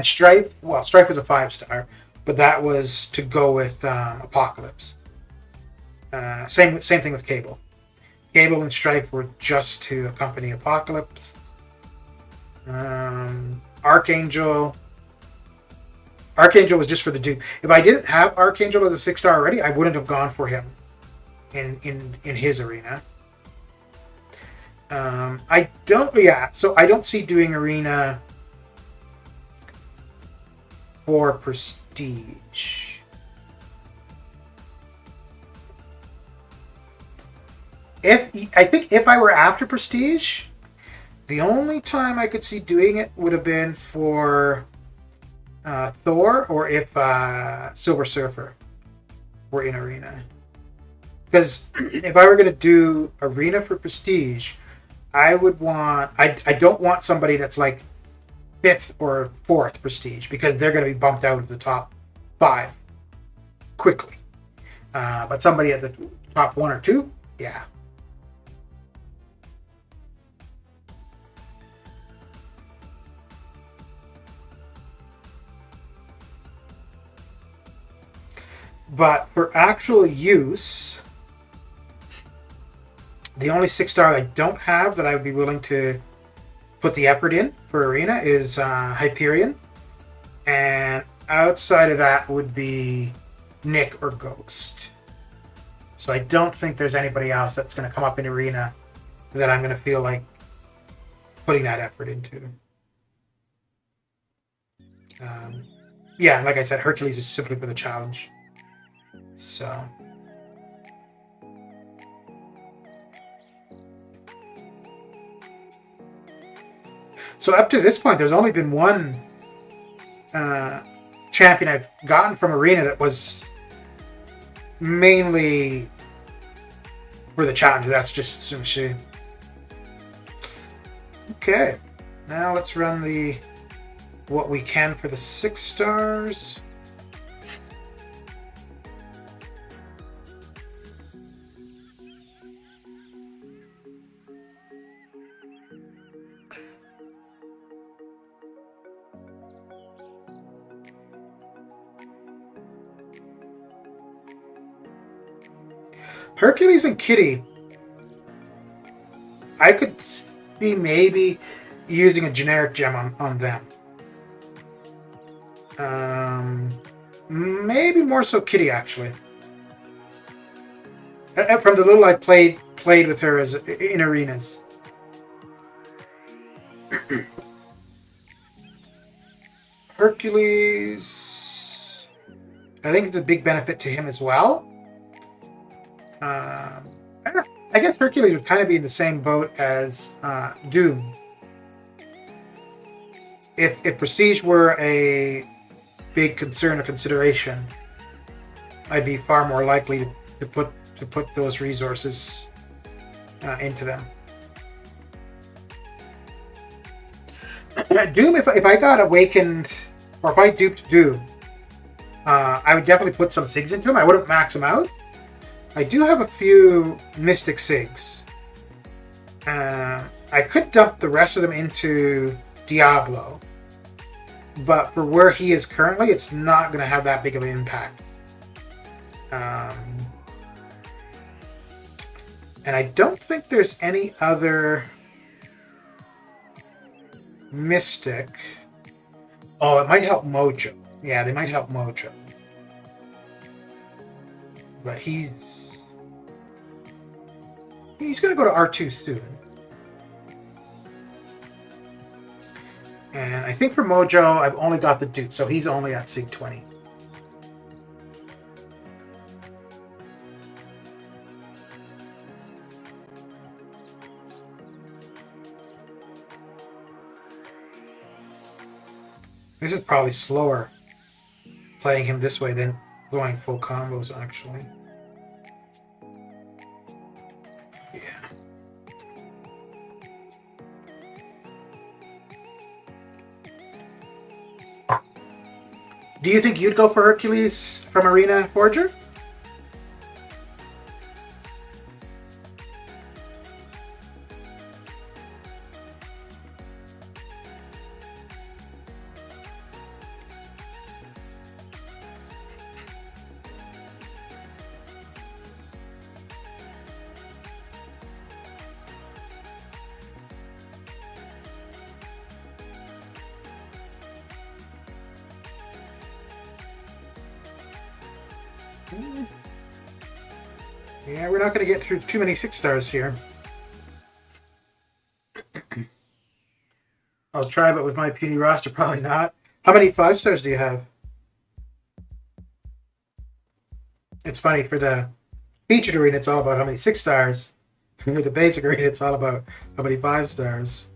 Strife, well, Strife was a 5-star, but that was to go with Apocalypse. Same thing with Cable. Cable and Strife were just to accompany Apocalypse. Archangel was just for the dupe. If I didn't have Archangel as a 6-star already, I wouldn't have gone for him in his arena. So I don't see doing arena for Prestige. I think if I were after Prestige, the only time I could see doing it would have been for Thor, or if Silver Surfer were in arena. Because if I were going to do arena for Prestige, I don't want somebody that's like 5th or 4th Prestige, because they're going to be bumped out of the top 5 quickly. But somebody at the top 1 or 2, yeah. But for actual use, the only 6-star I don't have that I would be willing to put the effort in for arena is Hyperion. And outside of that would be Nick or Ghost. So I don't think there's anybody else that's going to come up in arena that I'm going to feel like putting that effort into. Yeah, like I said, Hercules is simply for the challenge. So up to this point, there's only been one champion I've gotten from arena that was mainly for the challenge. That's just Sung Shi. Okay, now let's run what we can for the 6-stars. Hercules and Kitty, I could see maybe using a generic gem on them. Maybe more so Kitty, actually. From the little I played with her in arenas. Hercules, I think it's a big benefit to him as well. I guess Hercules would kind of be in the same boat as Doom. If Prestige were a big concern or consideration, I'd be far more likely to put those resources into them. Doom, if I got awakened, or if I duped Doom, I would definitely put some SIGs into him. I wouldn't max him out. I do have a few Mystic SIGs. I could dump the rest of them into Diablo, but for where he is currently, it's not going to have that big of an impact. And I don't think there's any other Mystic. Oh, it might help Mojo. Yeah, they might help Mojo. But he's going to go to R2 soon. And I think for Mojo, I've only got the Duke, so he's only at Sig 20. This is probably slower playing him this way than going full combos, actually. Yeah. Do you think you'd go for Hercules from Arena Forger? Yeah, we're not going to get through too many 6-stars here. I'll try, but with my puny roster, probably not. How many 5-stars do you have? It's funny, for the featured arena, it's all about how many 6-stars. For the basic arena, it's all about how many 5-stars.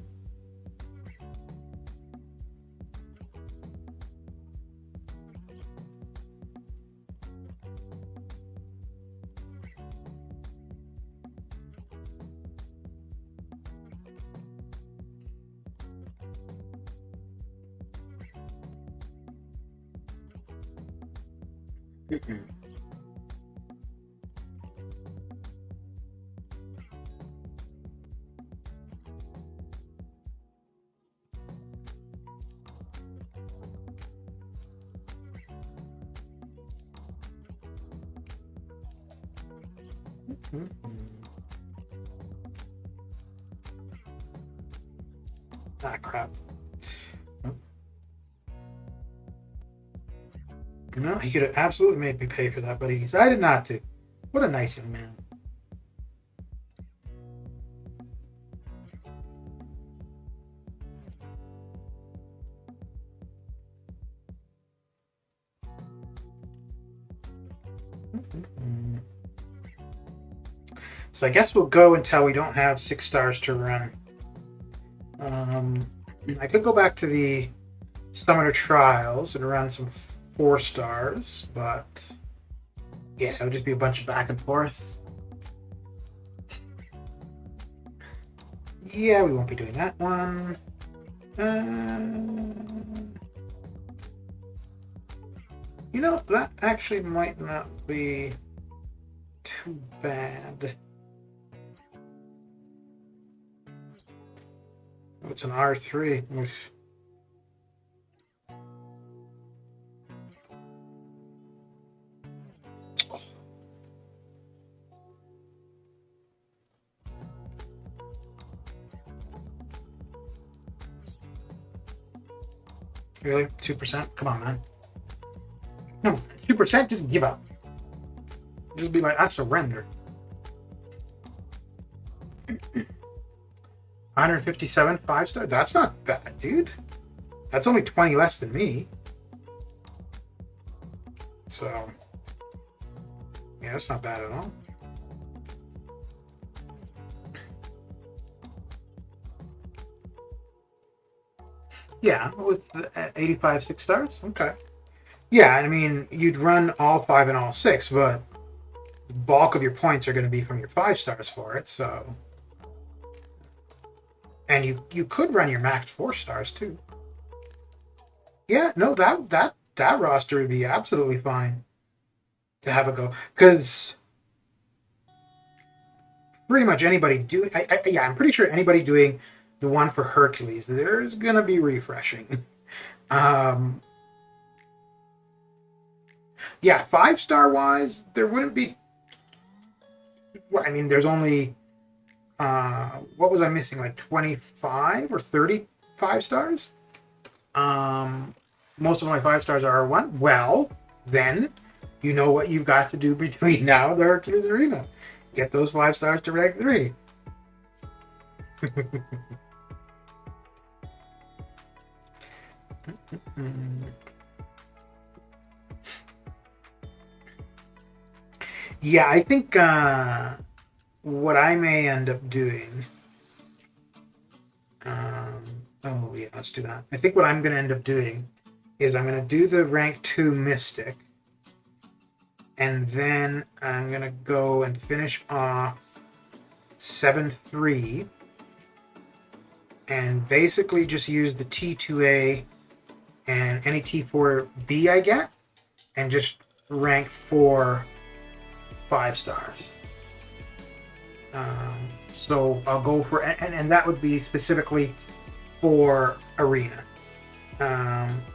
Ah, crap. No, he could have absolutely made me pay for that, but he decided not to. What a nice young man. So I guess we'll go until we don't have 6-stars to run. I could go back to the Summoner Trials and run some 4-stars, but yeah, it would just be a bunch of back and forth. Yeah, we won't be doing that one. You know, that actually might not be too bad. Oh, it's an R3. Which... Really? 2%? Come on, man. No, 2%? Just give up. Just be like, I surrender. 157 5-star? That's not bad, dude. That's only 20 less than me. So, yeah, that's not bad at all. Yeah, with 85 6-stars? Okay. Yeah, I mean, you'd run all 5 and all 6, but the bulk of your points are going to be from your 5-stars for it, so... And you could run your maxed 4-stars, too. Yeah, no, that roster would be absolutely fine to have a go. Because pretty much anybody doing... yeah, I'm pretty sure anybody doing the one for Hercules, there's going to be refreshing. Yeah, 5-star wise, there wouldn't be... Well, I mean, there's only... what was I missing? Like 25 or 30 5-stars? Most of my 5-stars are R1. Well, then you know what you've got to do between now and the Hercules Arena. Get those 5-stars to Reg 3. Yeah, I think what I may end up doing. Oh yeah, let's do that. I think what I'm going to end up doing is I'm going to do the rank 2 Mystic, and then I'm going to go and finish off 7-3, and basically just use the T2A and any T4B I get, and just rank 4 5 stars. So I'll go for, and that would be specifically for Arena.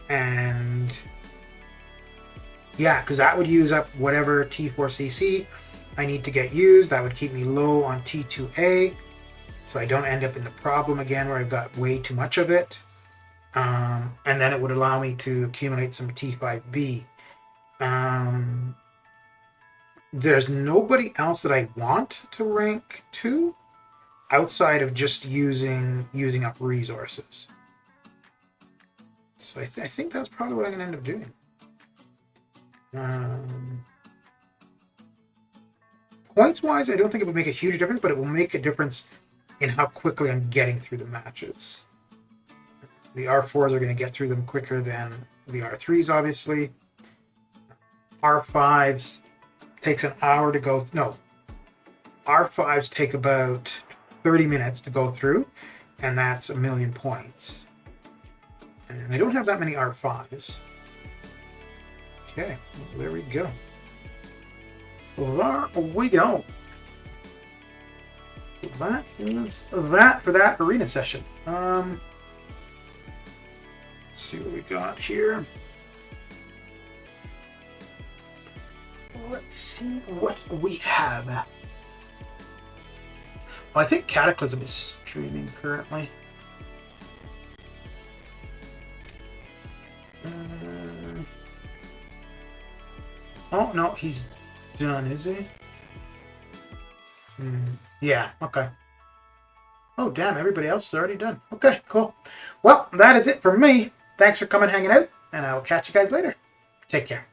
And yeah, because that would use up whatever T4CC I need to get used. That would keep me low on T2A, so I don't end up in the problem again where I've got way too much of it. And then it would allow me to accumulate some T5B. There's nobody else that I want to rank 2 outside of just using up resources. So I think that's probably what I'm going to end up doing. Points-wise, I don't think it would make a huge difference, but it will make a difference in how quickly I'm getting through the matches. The R4s are going to get through them quicker than the R3s, obviously. R5s takes an hour to go. No, R5s take about 30 minutes to go through, and that's 1,000,000 points. And I don't have that many R5s. Okay, well, there we go. There we go. That is that for that arena session. Let's see what we got here. Let's see what we have. Well, I think Cataclysm is streaming currently. Oh, no, he's done, is he? Yeah, okay. Oh, damn, everybody else is already done. Okay, cool. Well, that is it for me. Thanks for coming and hanging out, and I will catch you guys later. Take care.